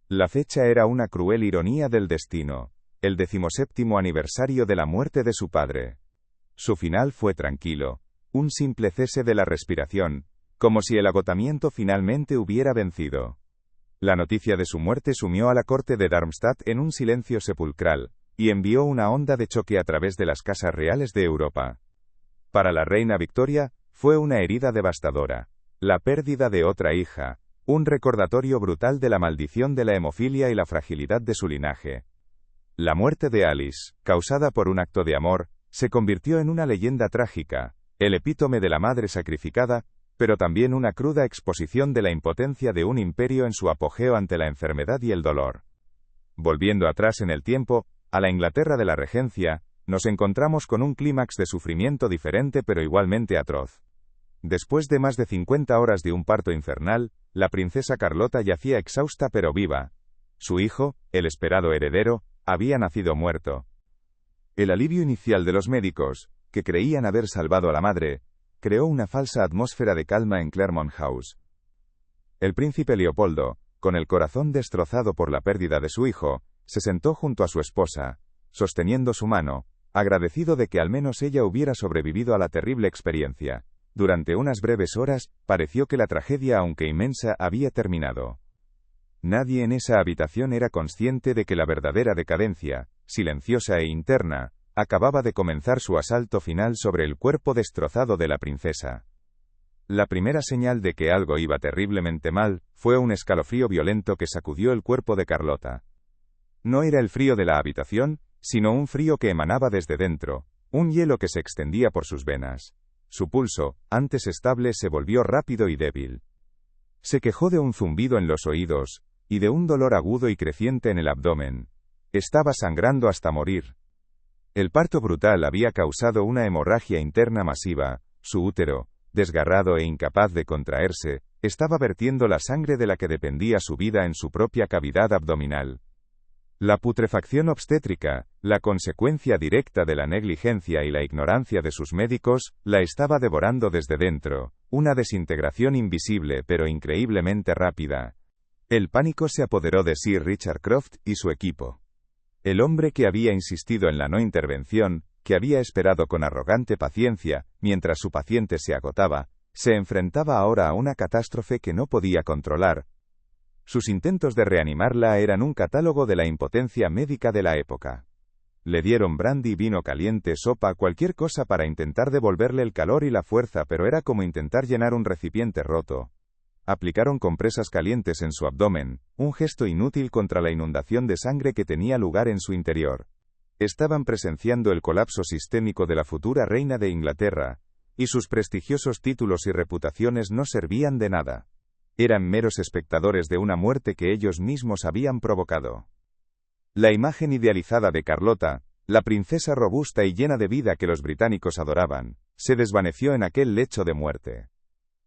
La fecha era una cruel ironía del destino, el 17º aniversario de la muerte de su padre. Su final fue tranquilo, un simple cese de la respiración, como si el agotamiento finalmente hubiera vencido. La noticia de su muerte sumió a la corte de Darmstadt en un silencio sepulcral, y envió una onda de choque a través de las casas reales de Europa. Para la reina Victoria, fue una herida devastadora, la pérdida de otra hija, un recordatorio brutal de la maldición de la hemofilia y la fragilidad de su linaje. La muerte de Alice, causada por un acto de amor, se convirtió en una leyenda trágica, el epítome de la madre sacrificada, pero también una cruda exposición de la impotencia de un imperio en su apogeo ante la enfermedad y el dolor. Volviendo atrás en el tiempo, a la Inglaterra de la Regencia, nos encontramos con un clímax de sufrimiento diferente pero igualmente atroz. Después de más de 50 horas de un parto infernal, la princesa Carlota yacía exhausta pero viva. Su hijo, el esperado heredero, había nacido muerto. El alivio inicial de los médicos, que creían haber salvado a la madre, creó una falsa atmósfera de calma en Claremont House. El príncipe Leopoldo, con el corazón destrozado por la pérdida de su hijo, se sentó junto a su esposa, sosteniendo su mano, agradecido de que al menos ella hubiera sobrevivido a la terrible experiencia. Durante unas breves horas, pareció que la tragedia, aunque inmensa, había terminado. Nadie en esa habitación era consciente de que la verdadera decadencia, silenciosa e interna, acababa de comenzar su asalto final sobre el cuerpo destrozado de la princesa. La primera señal de que algo iba terriblemente mal, fue un escalofrío violento que sacudió el cuerpo de Carlota. No era el frío de la habitación, sino un frío que emanaba desde dentro, un hielo que se extendía por sus venas. Su pulso, antes estable, se volvió rápido y débil. Se quejó de un zumbido en los oídos, y de un dolor agudo y creciente en el abdomen. Estaba sangrando hasta morir. El parto brutal había causado una hemorragia interna masiva. Su útero, desgarrado e incapaz de contraerse, estaba vertiendo la sangre de la que dependía su vida en su propia cavidad abdominal. La putrefacción obstétrica, la consecuencia directa de la negligencia y la ignorancia de sus médicos, la estaba devorando desde dentro, una desintegración invisible pero increíblemente rápida. El pánico se apoderó de Sir Richard Croft y su equipo. El hombre que había insistido en la no intervención, que había esperado con arrogante paciencia, mientras su paciente se agotaba, se enfrentaba ahora a una catástrofe que no podía controlar. Sus intentos de reanimarla eran un catálogo de la impotencia médica de la época. Le dieron brandy, vino caliente, sopa, cualquier cosa para intentar devolverle el calor y la fuerza, pero era como intentar llenar un recipiente roto. Aplicaron compresas calientes en su abdomen, un gesto inútil contra la inundación de sangre que tenía lugar en su interior. Estaban presenciando el colapso sistémico de la futura reina de Inglaterra, y sus prestigiosos títulos y reputaciones no servían de nada. Eran meros espectadores de una muerte que ellos mismos habían provocado. La imagen idealizada de Carlota, la princesa robusta y llena de vida que los británicos adoraban, se desvaneció en aquel lecho de muerte.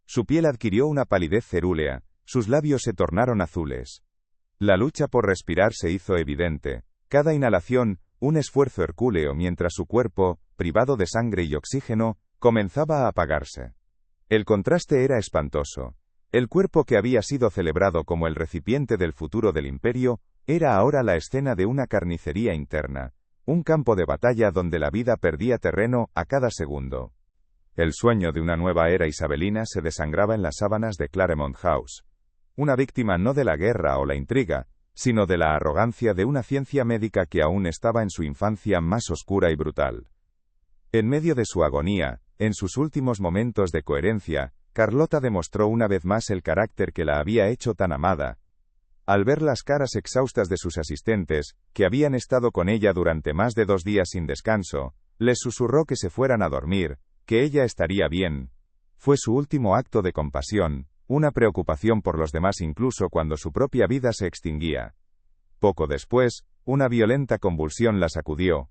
Su piel adquirió una palidez cerúlea, sus labios se tornaron azules. La lucha por respirar se hizo evidente, cada inhalación, un esfuerzo hercúleo mientras su cuerpo, privado de sangre y oxígeno, comenzaba a apagarse. El contraste era espantoso. El cuerpo que había sido celebrado como el recipiente del futuro del imperio, era ahora la escena de una carnicería interna, un campo de batalla donde la vida perdía terreno a cada segundo. El sueño de una nueva era isabelina se desangraba en las sábanas de Claremont House. Una víctima no de la guerra o la intriga, sino de la arrogancia de una ciencia médica que aún estaba en su infancia más oscura y brutal. En medio de su agonía, en sus últimos momentos de coherencia, Carlota demostró una vez más el carácter que la había hecho tan amada. Al ver las caras exhaustas de sus asistentes, que habían estado con ella durante más de 2 días sin descanso, les susurró que se fueran a dormir, que ella estaría bien. Fue su último acto de compasión, una preocupación por los demás incluso cuando su propia vida se extinguía. Poco después, una violenta convulsión la sacudió.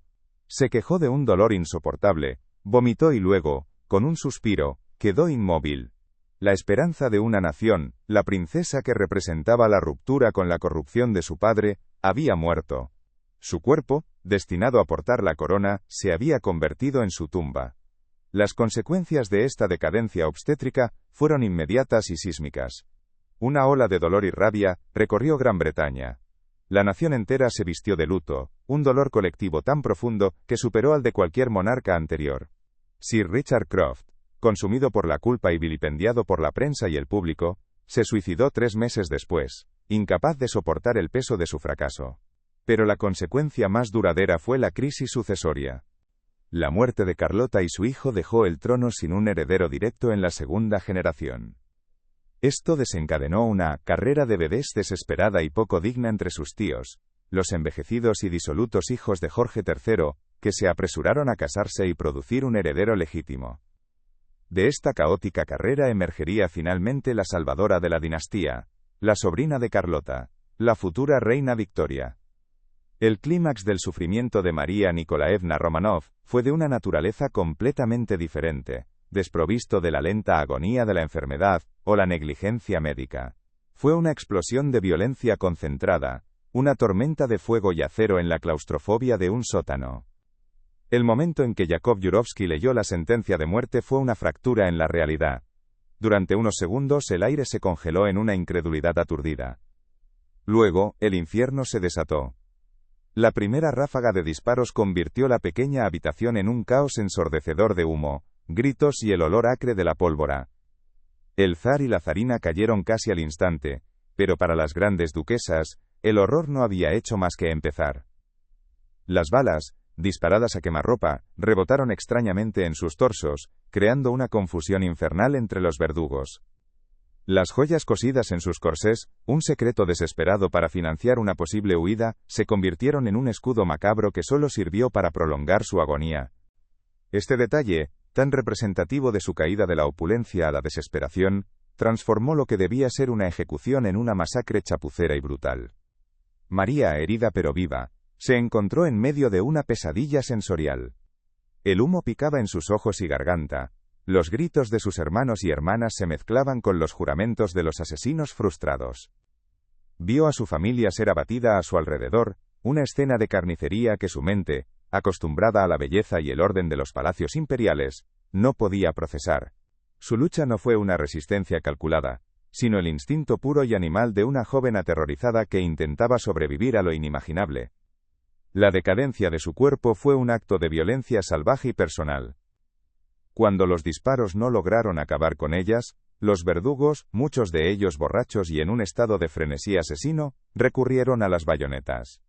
Se quejó de un dolor insoportable, vomitó y luego, con un suspiro, quedó inmóvil. La esperanza de una nación, la princesa que representaba la ruptura con la corrupción de su padre, había muerto. Su cuerpo, destinado a portar la corona, se había convertido en su tumba. Las consecuencias de esta decadencia obstétrica fueron inmediatas y sísmicas. Una ola de dolor y rabia recorrió Gran Bretaña. La nación entera se vistió de luto, un dolor colectivo tan profundo que superó al de cualquier monarca anterior. Sir Richard Croft, consumido por la culpa y vilipendiado por la prensa y el público, se suicidó 3 meses después, incapaz de soportar el peso de su fracaso. Pero la consecuencia más duradera fue la crisis sucesoria. La muerte de Carlota y su hijo dejó el trono sin un heredero directo en la segunda generación. Esto desencadenó una carrera de bebés desesperada y poco digna entre sus tíos, los envejecidos y disolutos hijos de Jorge III, que se apresuraron a casarse y producir un heredero legítimo. De esta caótica carrera emergería finalmente la salvadora de la dinastía, la sobrina de Carlota, la futura reina Victoria. El clímax del sufrimiento de María Nikolaevna Romanov fue de una naturaleza completamente diferente. desprovisto de la lenta agonía de la enfermedad o la negligencia médica. Fue una explosión de violencia concentrada, una tormenta de fuego y acero en la claustrofobia de un sótano. El momento en que Yakov Yurovsky leyó la sentencia de muerte fue una fractura en la realidad. Durante unos segundos el aire se congeló en una incredulidad aturdida. Luego, el infierno se desató. La primera ráfaga de disparos convirtió la pequeña habitación en un caos ensordecedor de humo, gritos y el olor acre de la pólvora. El zar y la zarina cayeron casi al instante, pero para las grandes duquesas, el horror no había hecho más que empezar. Las balas, disparadas a quemarropa, rebotaron extrañamente en sus torsos, creando una confusión infernal entre los verdugos. Las joyas cosidas en sus corsés, un secreto desesperado para financiar una posible huida, se convirtieron en un escudo macabro que solo sirvió para prolongar su agonía. Este detalle, tan representativo de su caída de la opulencia a la desesperación, transformó lo que debía ser una ejecución en una masacre chapucera y brutal. María, herida pero viva, se encontró en medio de una pesadilla sensorial. El humo picaba en sus ojos y garganta. Los gritos de sus hermanos y hermanas se mezclaban con los juramentos de los asesinos frustrados. Vio a su familia ser abatida a su alrededor, una escena de carnicería que su mente, acostumbrada a la belleza y el orden de los palacios imperiales, no podía procesar. Su lucha no fue una resistencia calculada, sino el instinto puro y animal de una joven aterrorizada que intentaba sobrevivir a lo inimaginable. La decadencia de su cuerpo fue un acto de violencia salvaje y personal. Cuando los disparos no lograron acabar con ellas, los verdugos, muchos de ellos borrachos y en un estado de frenesí asesino, recurrieron a las bayonetas.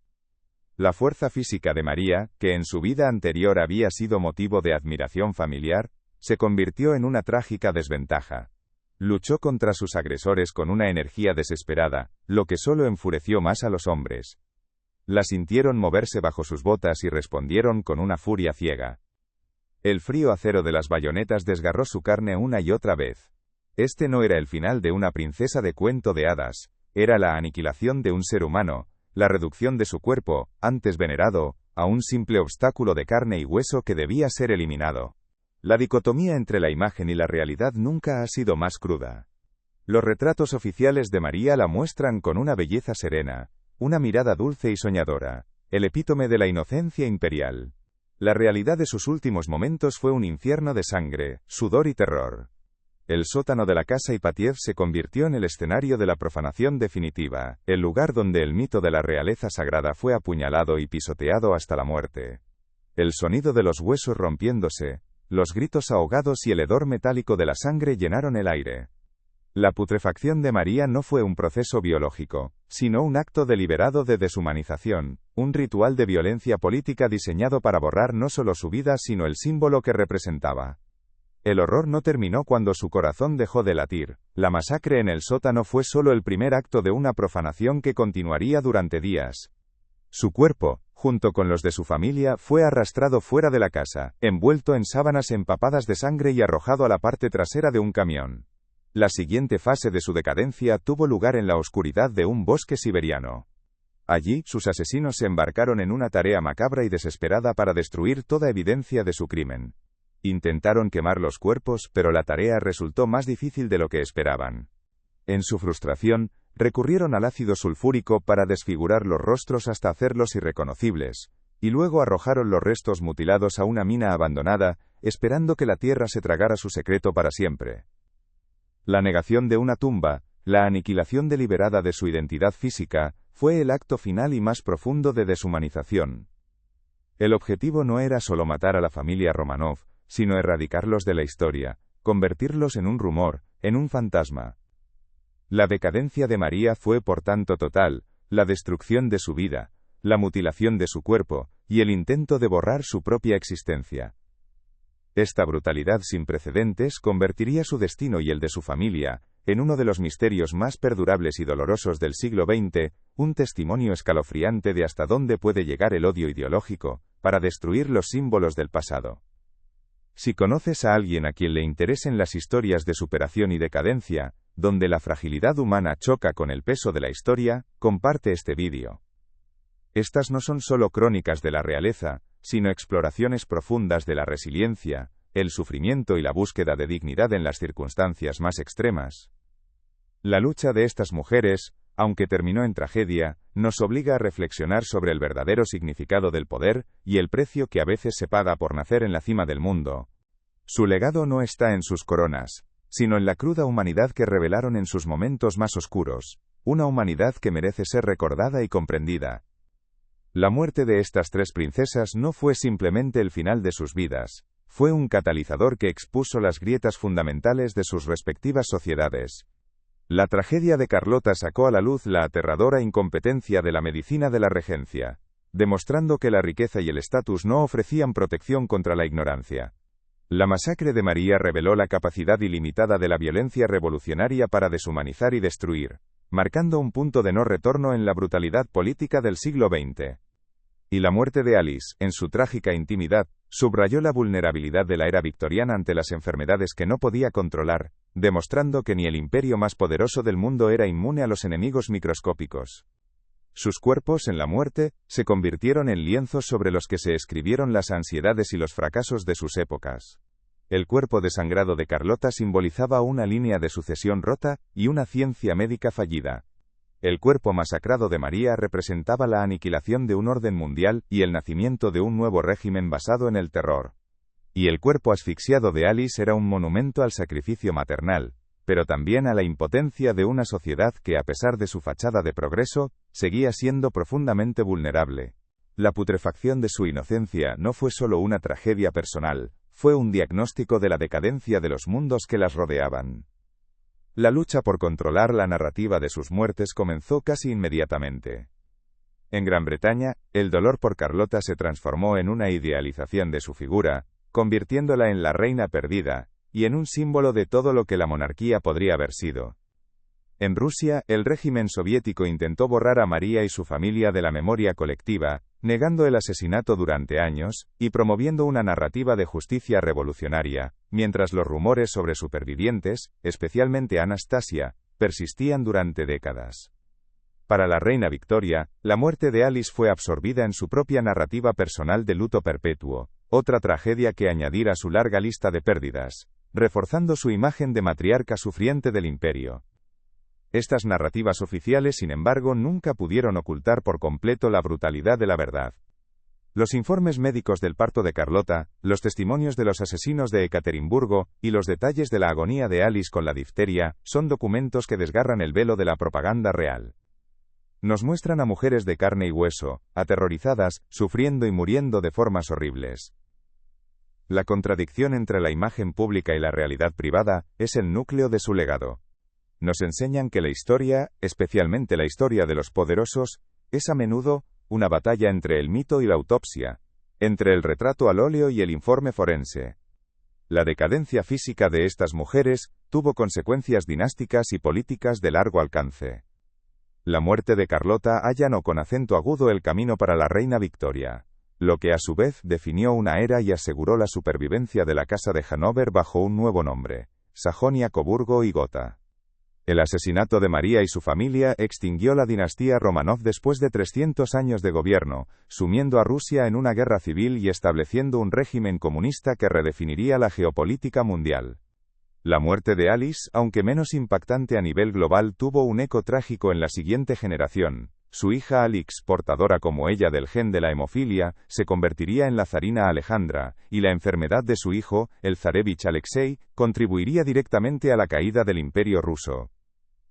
La fuerza física de María, que en su vida anterior había sido motivo de admiración familiar, se convirtió en una trágica desventaja. Luchó contra sus agresores con una energía desesperada, lo que solo enfureció más a los hombres. La sintieron moverse bajo sus botas y respondieron con una furia ciega. El frío acero de las bayonetas desgarró su carne una y otra vez. Este no era el final de una princesa de cuento de hadas, era la aniquilación de un ser humano, la reducción de su cuerpo, antes venerado, a un simple obstáculo de carne y hueso que debía ser eliminado. La dicotomía entre la imagen y la realidad nunca ha sido más cruda. Los retratos oficiales de María la muestran con una belleza serena, una mirada dulce y soñadora, el epítome de la inocencia imperial. La realidad de sus últimos momentos fue un infierno de sangre, sudor y terror. El sótano de la casa Ipatiev se convirtió en el escenario de la profanación definitiva, el lugar donde el mito de la realeza sagrada fue apuñalado y pisoteado hasta la muerte. El sonido de los huesos rompiéndose, los gritos ahogados y el hedor metálico de la sangre llenaron el aire. La putrefacción de María no fue un proceso biológico, sino un acto deliberado de deshumanización, un ritual de violencia política diseñado para borrar no solo su vida sino el símbolo que representaba. El horror no terminó cuando su corazón dejó de latir. La masacre en el sótano fue solo el primer acto de una profanación que continuaría durante días. Su cuerpo, junto con los de su familia, fue arrastrado fuera de la casa, envuelto en sábanas empapadas de sangre y arrojado a la parte trasera de un camión. La siguiente fase de su decadencia tuvo lugar en la oscuridad de un bosque siberiano. Allí, sus asesinos se embarcaron en una tarea macabra y desesperada para destruir toda evidencia de su crimen. Intentaron quemar los cuerpos, pero la tarea resultó más difícil de lo que esperaban. En su frustración, recurrieron al ácido sulfúrico para desfigurar los rostros hasta hacerlos irreconocibles, y luego arrojaron los restos mutilados a una mina abandonada, esperando que la tierra se tragara su secreto para siempre. La negación de una tumba, la aniquilación deliberada de su identidad física, fue el acto final y más profundo de deshumanización. El objetivo no era solo matar a la familia Romanov, sino erradicarlos de la historia, convertirlos en un rumor, en un fantasma. La decadencia de María fue por tanto total, la destrucción de su vida, la mutilación de su cuerpo, y el intento de borrar su propia existencia. Esta brutalidad sin precedentes convertiría su destino y el de su familia en uno de los misterios más perdurables y dolorosos del siglo XX, un testimonio escalofriante de hasta dónde puede llegar el odio ideológico, para destruir los símbolos del pasado. Si conoces a alguien a quien le interesen las historias de superación y decadencia, donde la fragilidad humana choca con el peso de la historia, comparte este vídeo. Estas no son solo crónicas de la realeza, sino exploraciones profundas de la resiliencia, el sufrimiento y la búsqueda de dignidad en las circunstancias más extremas. La lucha de estas mujeres, aunque terminó en tragedia, nos obliga a reflexionar sobre el verdadero significado del poder y el precio que a veces se paga por nacer en la cima del mundo. Su legado no está en sus coronas, sino en la cruda humanidad que revelaron en sus momentos más oscuros, una humanidad que merece ser recordada y comprendida. La muerte de estas tres princesas no fue simplemente el final de sus vidas, fue un catalizador que expuso las grietas fundamentales de sus respectivas sociedades. La tragedia de Carlota sacó a la luz la aterradora incompetencia de la medicina de la regencia, demostrando que la riqueza y el estatus no ofrecían protección contra la ignorancia. La masacre de María reveló la capacidad ilimitada de la violencia revolucionaria para deshumanizar y destruir, marcando un punto de no retorno en la brutalidad política del siglo XX. Y la muerte de Alice, en su trágica intimidad, subrayó la vulnerabilidad de la era victoriana ante las enfermedades que no podía controlar, demostrando que ni el imperio más poderoso del mundo era inmune a los enemigos microscópicos. Sus cuerpos en la muerte se convirtieron en lienzos sobre los que se escribieron las ansiedades y los fracasos de sus épocas. El cuerpo desangrado de Carlota simbolizaba una línea de sucesión rota y una ciencia médica fallida. El cuerpo masacrado de María representaba la aniquilación de un orden mundial y el nacimiento de un nuevo régimen basado en el terror. Y el cuerpo asfixiado de Alice era un monumento al sacrificio maternal, pero también a la impotencia de una sociedad que, a pesar de su fachada de progreso, seguía siendo profundamente vulnerable. La putrefacción de su inocencia no fue solo una tragedia personal, fue un diagnóstico de la decadencia de los mundos que las rodeaban. La lucha por controlar la narrativa de sus muertes comenzó casi inmediatamente. En Gran Bretaña, el dolor por Carlota se transformó en una idealización de su figura, convirtiéndola en la reina perdida, y en un símbolo de todo lo que la monarquía podría haber sido. En Rusia, el régimen soviético intentó borrar a María y su familia de la memoria colectiva, negando el asesinato durante años, y promoviendo una narrativa de justicia revolucionaria, mientras los rumores sobre supervivientes, especialmente Anastasia, persistían durante décadas. Para la reina Victoria, la muerte de Alice fue absorbida en su propia narrativa personal de luto perpetuo, otra tragedia que añadir a su larga lista de pérdidas, reforzando su imagen de matriarca sufriente del imperio. Estas narrativas oficiales, sin embargo, nunca pudieron ocultar por completo la brutalidad de la verdad. Los informes médicos del parto de Carlota, los testimonios de los asesinos de Ekaterimburgo, y los detalles de la agonía de Alice con la difteria, son documentos que desgarran el velo de la propaganda real. Nos muestran a mujeres de carne y hueso, aterrorizadas, sufriendo y muriendo de formas horribles. La contradicción entre la imagen pública y la realidad privada, es el núcleo de su legado. Nos enseñan que la historia, especialmente la historia de los poderosos, es a menudo una batalla entre el mito y la autopsia, entre el retrato al óleo y el informe forense. La decadencia física de estas mujeres tuvo consecuencias dinásticas y políticas de largo alcance. La muerte de Carlota allanó con acento agudo el camino para la reina Victoria, lo que a su vez definió una era y aseguró la supervivencia de la Casa de Hannover bajo un nuevo nombre, Sajonia-Coburgo y Gotha. El asesinato de María y su familia extinguió la dinastía Romanov después de 300 años de gobierno, sumiendo a Rusia en una guerra civil y estableciendo un régimen comunista que redefiniría la geopolítica mundial. La muerte de Alice, aunque menos impactante a nivel global, tuvo un eco trágico en la siguiente generación. Su hija Alix, portadora como ella del gen de la hemofilia, se convertiría en la zarina Alejandra, y la enfermedad de su hijo, el zarevich Alexei, contribuiría directamente a la caída del Imperio ruso.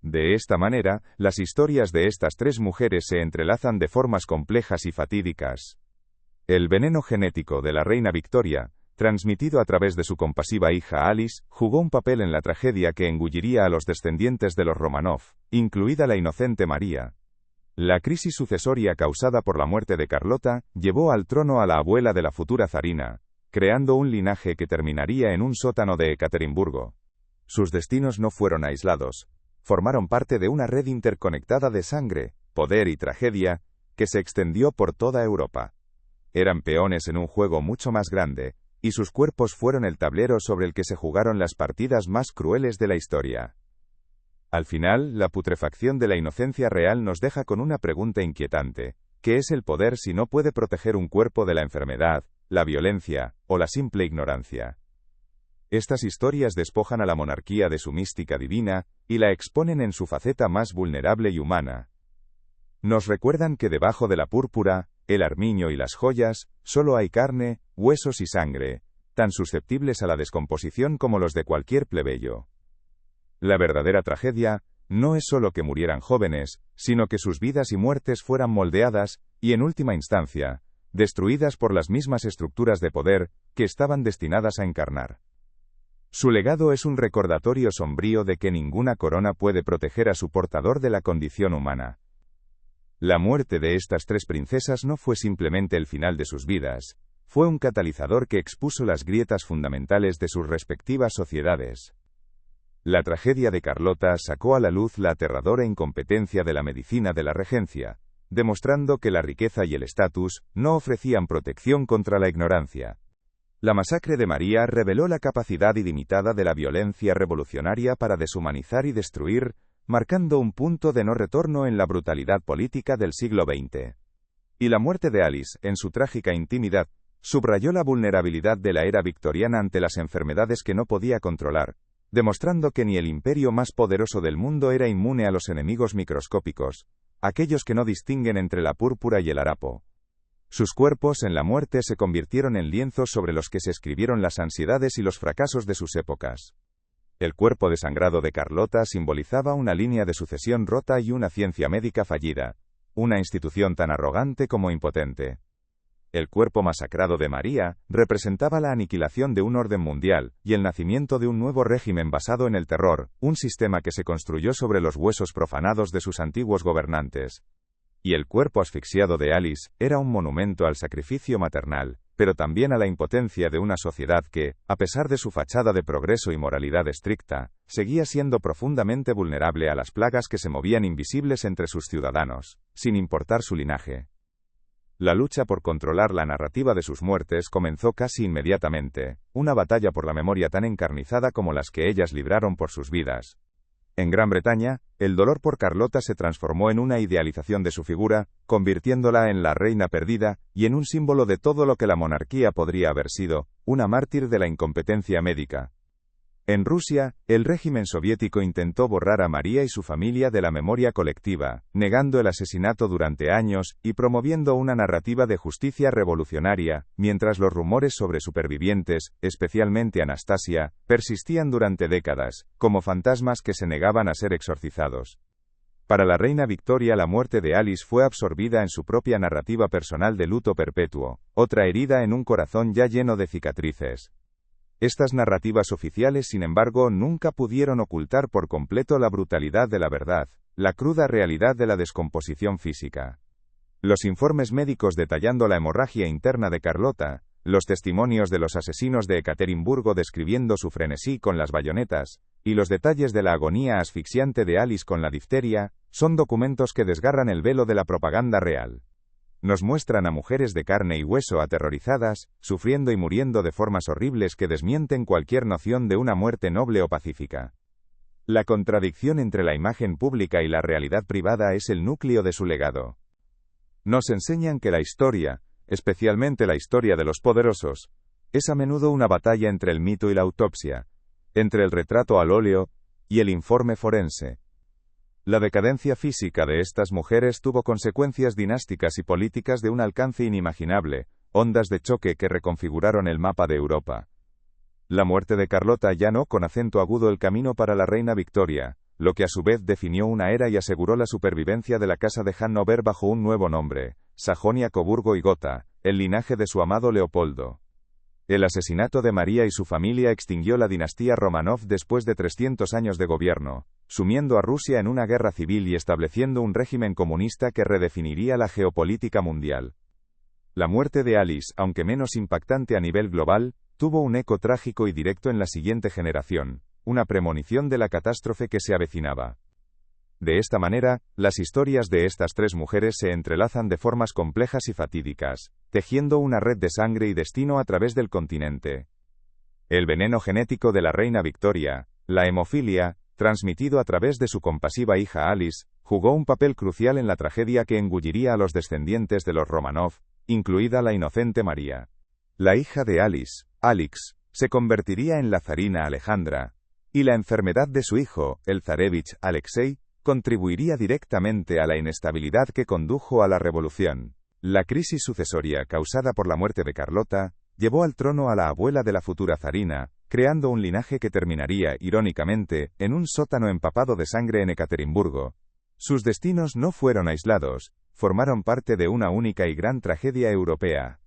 De esta manera, las historias de estas tres mujeres se entrelazan de formas complejas y fatídicas. El veneno genético de la reina Victoria, transmitido a través de su compasiva hija Alice, jugó un papel en la tragedia que engulliría a los descendientes de los Romanov, incluida la inocente María. La crisis sucesoria causada por la muerte de Carlota llevó al trono a la abuela de la futura zarina, creando un linaje que terminaría en un sótano de Ekaterimburgo. Sus destinos no fueron aislados. Formaron parte de una red interconectada de sangre, poder y tragedia, que se extendió por toda Europa. Eran peones en un juego mucho más grande, y sus cuerpos fueron el tablero sobre el que se jugaron las partidas más crueles de la historia. Al final, la putrefacción de la inocencia real nos deja con una pregunta inquietante: ¿qué es el poder si no puede proteger un cuerpo de la enfermedad, la violencia, o la simple ignorancia? Estas historias despojan a la monarquía de su mística divina, y la exponen en su faceta más vulnerable y humana. Nos recuerdan que debajo de la púrpura, el armiño y las joyas, solo hay carne, huesos y sangre, tan susceptibles a la descomposición como los de cualquier plebeyo. La verdadera tragedia no es solo que murieran jóvenes, sino que sus vidas y muertes fueran moldeadas, y en última instancia, destruidas por las mismas estructuras de poder que estaban destinadas a encarnar. Su legado es un recordatorio sombrío de que ninguna corona puede proteger a su portador de la condición humana. La muerte de estas tres princesas no fue simplemente el final de sus vidas, fue un catalizador que expuso las grietas fundamentales de sus respectivas sociedades. La tragedia de Carlota sacó a la luz la aterradora incompetencia de la medicina de la regencia, demostrando que la riqueza y el estatus no ofrecían protección contra la ignorancia. La masacre de María reveló la capacidad ilimitada de la violencia revolucionaria para deshumanizar y destruir, marcando un punto de no retorno en la brutalidad política del siglo XX. Y la muerte de Alice, en su trágica intimidad, subrayó la vulnerabilidad de la era victoriana ante las enfermedades que no podía controlar, demostrando que ni el imperio más poderoso del mundo era inmune a los enemigos microscópicos, aquellos que no distinguen entre la púrpura y el harapo. Sus cuerpos en la muerte se convirtieron en lienzos sobre los que se escribieron las ansiedades y los fracasos de sus épocas. El cuerpo desangrado de Carlota simbolizaba una línea de sucesión rota y una ciencia médica fallida, una institución tan arrogante como impotente. El cuerpo masacrado de María representaba la aniquilación de un orden mundial y el nacimiento de un nuevo régimen basado en el terror, un sistema que se construyó sobre los huesos profanados de sus antiguos gobernantes. Y el cuerpo asfixiado de Alice era un monumento al sacrificio maternal, pero también a la impotencia de una sociedad que, a pesar de su fachada de progreso y moralidad estricta, seguía siendo profundamente vulnerable a las plagas que se movían invisibles entre sus ciudadanos, sin importar su linaje. La lucha por controlar la narrativa de sus muertes comenzó casi inmediatamente, una batalla por la memoria tan encarnizada como las que ellas libraron por sus vidas. En Gran Bretaña, el dolor por Carlota se transformó en una idealización de su figura, convirtiéndola en la reina perdida, y en un símbolo de todo lo que la monarquía podría haber sido, una mártir de la incompetencia médica. En Rusia, el régimen soviético intentó borrar a María y su familia de la memoria colectiva, negando el asesinato durante años y promoviendo una narrativa de justicia revolucionaria, mientras los rumores sobre supervivientes, especialmente Anastasia, persistían durante décadas, como fantasmas que se negaban a ser exorcizados. Para la reina Victoria, la muerte de Alice fue absorbida en su propia narrativa personal de luto perpetuo, otra herida en un corazón ya lleno de cicatrices. Estas narrativas oficiales, sin embargo, nunca pudieron ocultar por completo la brutalidad de la verdad, la cruda realidad de la descomposición física. Los informes médicos detallando la hemorragia interna de Carlota, los testimonios de los asesinos de Ekaterimburgo describiendo su frenesí con las bayonetas, y los detalles de la agonía asfixiante de Alice con la difteria, son documentos que desgarran el velo de la propaganda real. Nos muestran a mujeres de carne y hueso aterrorizadas, sufriendo y muriendo de formas horribles que desmienten cualquier noción de una muerte noble o pacífica. La contradicción entre la imagen pública y la realidad privada es el núcleo de su legado. Nos enseñan que la historia, especialmente la historia de los poderosos, es a menudo una batalla entre el mito y la autopsia, entre el retrato al óleo y el informe forense. La decadencia física de estas mujeres tuvo consecuencias dinásticas y políticas de un alcance inimaginable, ondas de choque que reconfiguraron el mapa de Europa. La muerte de Carlota allanó con acento agudo el camino para la reina Victoria, lo que a su vez definió una era y aseguró la supervivencia de la casa de Hannover bajo un nuevo nombre, Sajonia, Coburgo y Gotha, el linaje de su amado Leopoldo. El asesinato de María y su familia extinguió la dinastía Romanov después de 300 años de gobierno, sumiendo a Rusia en una guerra civil y estableciendo un régimen comunista que redefiniría la geopolítica mundial. La muerte de Alice, aunque menos impactante a nivel global, tuvo un eco trágico y directo en la siguiente generación, una premonición de la catástrofe que se avecinaba. De esta manera, las historias de estas tres mujeres se entrelazan de formas complejas y fatídicas, tejiendo una red de sangre y destino a través del continente. El veneno genético de la reina Victoria, la hemofilia, transmitido a través de su compasiva hija Alice, jugó un papel crucial en la tragedia que engulliría a los descendientes de los Romanov, incluida la inocente María. La hija de Alice, Alix, se convertiría en la zarina Alejandra, y la enfermedad de su hijo, el zarevich Alexei, contribuiría directamente a la inestabilidad que condujo a la revolución. La crisis sucesoria causada por la muerte de Carlota llevó al trono a la abuela de la futura zarina, creando un linaje que terminaría, irónicamente, en un sótano empapado de sangre en Ekaterimburgo. Sus destinos no fueron aislados, formaron parte de una única y gran tragedia europea.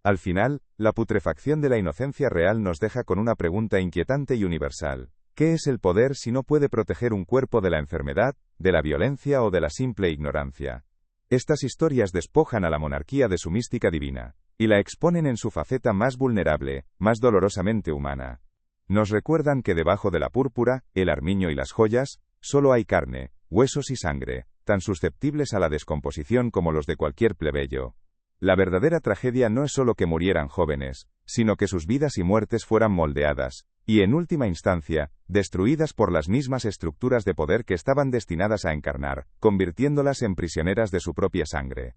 Al final, la putrefacción de la inocencia real nos deja con una pregunta inquietante y universal. ¿Qué es el poder si no puede proteger un cuerpo de la enfermedad, de la violencia o de la simple ignorancia? Estas historias despojan a la monarquía de su mística divina, y la exponen en su faceta más vulnerable, más dolorosamente humana. Nos recuerdan que debajo de la púrpura, el armiño y las joyas, solo hay carne, huesos y sangre, tan susceptibles a la descomposición como los de cualquier plebeyo. La verdadera tragedia no es solo que murieran jóvenes, sino que sus vidas y muertes fueran moldeadas, y en última instancia, destruidas por las mismas estructuras de poder que estaban destinadas a encarnar, convirtiéndolas en prisioneras de su propia sangre.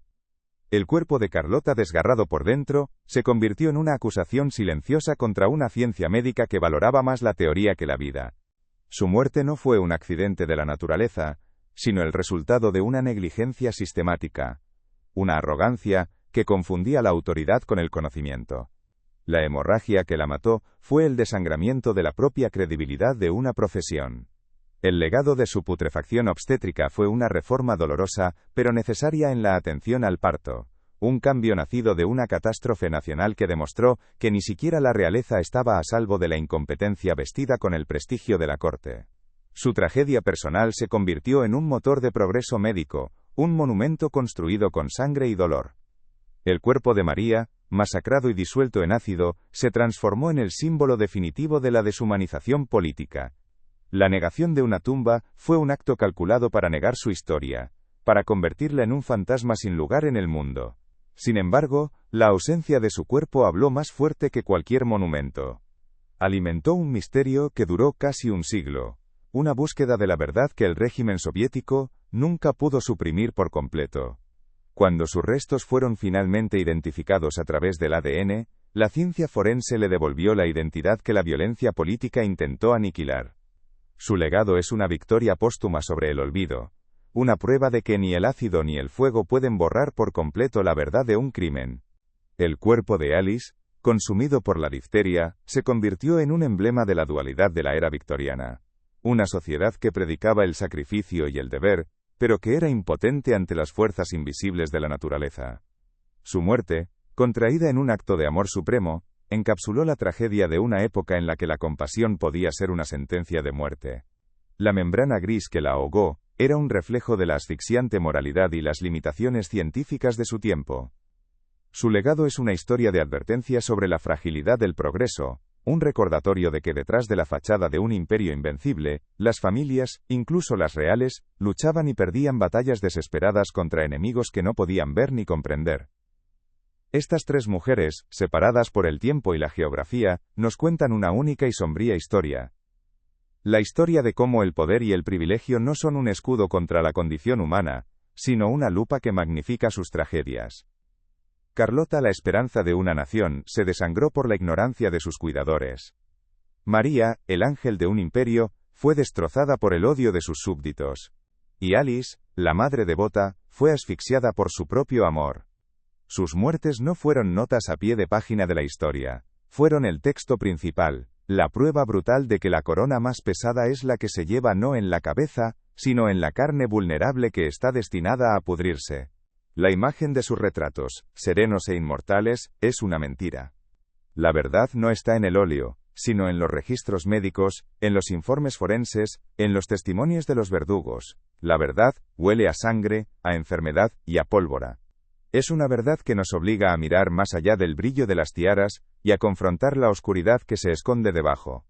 El cuerpo de Carlota, desgarrado por dentro, se convirtió en una acusación silenciosa contra una ciencia médica que valoraba más la teoría que la vida. Su muerte no fue un accidente de la naturaleza, sino el resultado de una negligencia sistemática, una arrogancia que confundía la autoridad con el conocimiento. La hemorragia que la mató fue el desangramiento de la propia credibilidad de una profesión. El legado de su putrefacción obstétrica fue una reforma dolorosa, pero necesaria en la atención al parto, un cambio nacido de una catástrofe nacional que demostró que ni siquiera la realeza estaba a salvo de la incompetencia vestida con el prestigio de la corte. Su tragedia personal se convirtió en un motor de progreso médico, un monumento construido con sangre y dolor. El cuerpo de María, masacrado y disuelto en ácido, se transformó en el símbolo definitivo de la deshumanización política. La negación de una tumba fue un acto calculado para negar su historia, para convertirla en un fantasma sin lugar en el mundo. Sin embargo, la ausencia de su cuerpo habló más fuerte que cualquier monumento. Alimentó un misterio que duró casi un siglo, una búsqueda de la verdad que el régimen soviético nunca pudo suprimir por completo. Cuando sus restos fueron finalmente identificados a través del ADN, la ciencia forense le devolvió la identidad que la violencia política intentó aniquilar. Su legado es una victoria póstuma sobre el olvido, una prueba de que ni el ácido ni el fuego pueden borrar por completo la verdad de un crimen. El cuerpo de Alice, consumido por la difteria, se convirtió en un emblema de la dualidad de la era victoriana. Una sociedad que predicaba el sacrificio y el deber, pero que era impotente ante las fuerzas invisibles de la naturaleza. Su muerte, contraída en un acto de amor supremo, encapsuló la tragedia de una época en la que la compasión podía ser una sentencia de muerte. La membrana gris que la ahogó era un reflejo de la asfixiante moralidad y las limitaciones científicas de su tiempo. Su legado es una historia de advertencia sobre la fragilidad del progreso, un recordatorio de que detrás de la fachada de un imperio invencible, las familias, incluso las reales, luchaban y perdían batallas desesperadas contra enemigos que no podían ver ni comprender. Estas tres mujeres, separadas por el tiempo y la geografía, nos cuentan una única y sombría historia. La historia de cómo el poder y el privilegio no son un escudo contra la condición humana, sino una lupa que magnifica sus tragedias. Carlota, la esperanza de una nación, se desangró por la ignorancia de sus cuidadores. María, el ángel de un imperio, fue destrozada por el odio de sus súbditos. Y Alice, la madre devota, fue asfixiada por su propio amor. Sus muertes no fueron notas a pie de página de la historia, fueron el texto principal, la prueba brutal de que la corona más pesada es la que se lleva no en la cabeza, sino en la carne vulnerable que está destinada a pudrirse. La imagen de sus retratos, serenos e inmortales, es una mentira. La verdad no está en el óleo, sino en los registros médicos, en los informes forenses, en los testimonios de los verdugos. La verdad huele a sangre, a enfermedad y a pólvora. Es una verdad que nos obliga a mirar más allá del brillo de las tiaras y a confrontar la oscuridad que se esconde debajo.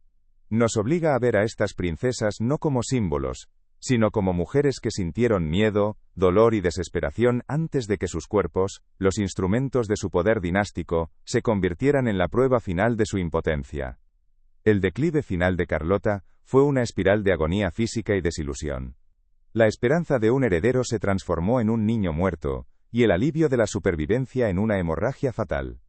Nos obliga a ver a estas princesas no como símbolos, sino como mujeres que sintieron miedo, dolor y desesperación antes de que sus cuerpos, los instrumentos de su poder dinástico, se convirtieran en la prueba final de su impotencia. El declive final de Carlota fue una espiral de agonía física y desilusión. La esperanza de un heredero se transformó en un niño muerto, y el alivio de la supervivencia en una hemorragia fatal.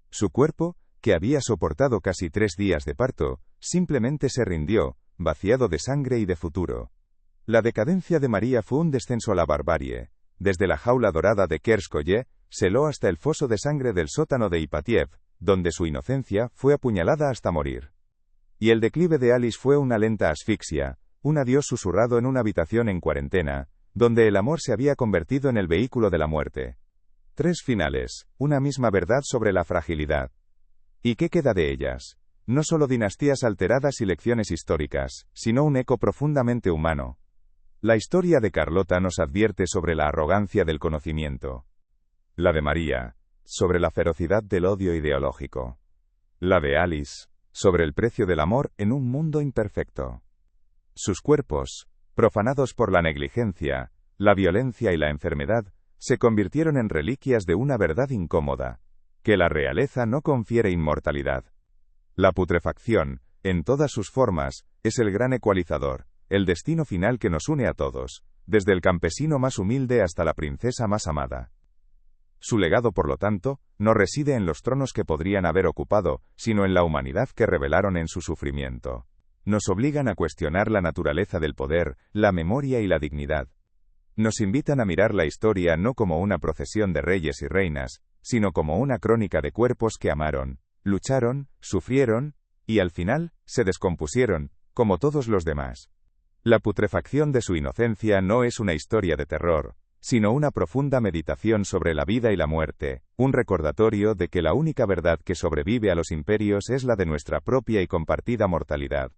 Su cuerpo, que había soportado casi 3 días de parto, simplemente se rindió, vaciado de sangre y de futuro. La decadencia de María fue un descenso a la barbarie. Desde la jaula dorada de Kerskoye, seló hasta el foso de sangre del sótano de Ipatiev, donde su inocencia fue apuñalada hasta morir. Y el declive de Alice fue una lenta asfixia, un adiós susurrado en una habitación en cuarentena, donde el amor se había convertido en el vehículo de la muerte. 3 finales, una misma verdad sobre la fragilidad. ¿Y qué queda de ellas? No solo dinastías alteradas y lecciones históricas, sino un eco profundamente humano. La historia de Carlota nos advierte sobre la arrogancia del conocimiento. La de María, sobre la ferocidad del odio ideológico. La de Alice, sobre el precio del amor en un mundo imperfecto. Sus cuerpos, profanados por la negligencia, la violencia y la enfermedad, se convirtieron en reliquias de una verdad incómoda, que la realeza no confiere inmortalidad. La putrefacción, en todas sus formas, es el gran ecualizador, el destino final que nos une a todos, desde el campesino más humilde hasta la princesa más amada. Su legado, por lo tanto, no reside en los tronos que podrían haber ocupado, sino en la humanidad que revelaron en su sufrimiento. Nos obligan a cuestionar la naturaleza del poder, la memoria y la dignidad. Nos invitan a mirar la historia no como una procesión de reyes y reinas, sino como una crónica de cuerpos que amaron, lucharon, sufrieron, y al final, se descompusieron, como todos los demás. La putrefacción de su inocencia no es una historia de terror, sino una profunda meditación sobre la vida y la muerte, un recordatorio de que la única verdad que sobrevive a los imperios es la de nuestra propia y compartida mortalidad.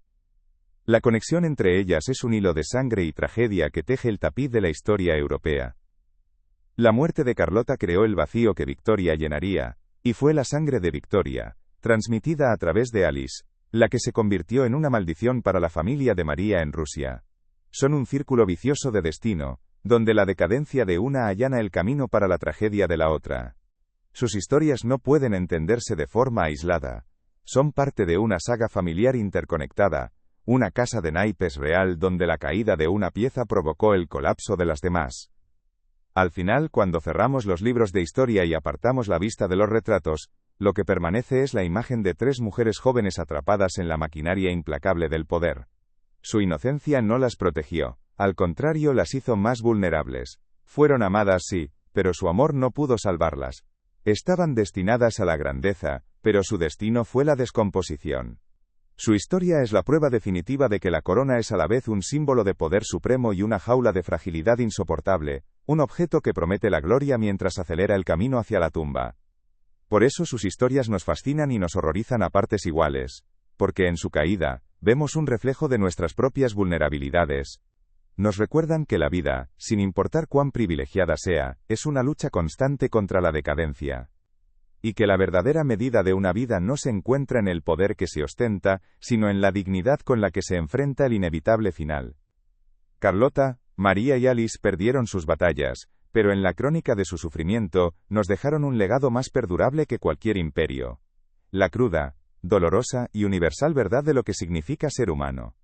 La conexión entre ellas es un hilo de sangre y tragedia que teje el tapiz de la historia europea. La muerte de Carlota creó el vacío que Victoria llenaría, y fue la sangre de Victoria, transmitida a través de Alice, la que se convirtió en una maldición para la familia de María en Rusia. Son un círculo vicioso de destino, donde la decadencia de una allana el camino para la tragedia de la otra. Sus historias no pueden entenderse de forma aislada. Son parte de una saga familiar interconectada, una casa de naipes real donde la caída de una pieza provocó el colapso de las demás. Al final, cuando cerramos los libros de historia y apartamos la vista de los retratos, lo que permanece es la imagen de 3 mujeres jóvenes atrapadas en la maquinaria implacable del poder. Su inocencia no las protegió, al contrario las hizo más vulnerables. Fueron amadas sí, pero su amor no pudo salvarlas. Estaban destinadas a la grandeza, pero su destino fue la descomposición. Su historia es la prueba definitiva de que la corona es a la vez un símbolo de poder supremo y una jaula de fragilidad insoportable, un objeto que promete la gloria mientras acelera el camino hacia la tumba. Por eso sus historias nos fascinan y nos horrorizan a partes iguales, porque en su caída, vemos un reflejo de nuestras propias vulnerabilidades. Nos recuerdan que la vida, sin importar cuán privilegiada sea, es una lucha constante contra la decadencia. Y que la verdadera medida de una vida no se encuentra en el poder que se ostenta, sino en la dignidad con la que se enfrenta el inevitable final. Carlota, María y Alice perdieron sus batallas, pero en la crónica de su sufrimiento, nos dejaron un legado más perdurable que cualquier imperio. La cruda, dolorosa y universal verdad de lo que significa ser humano.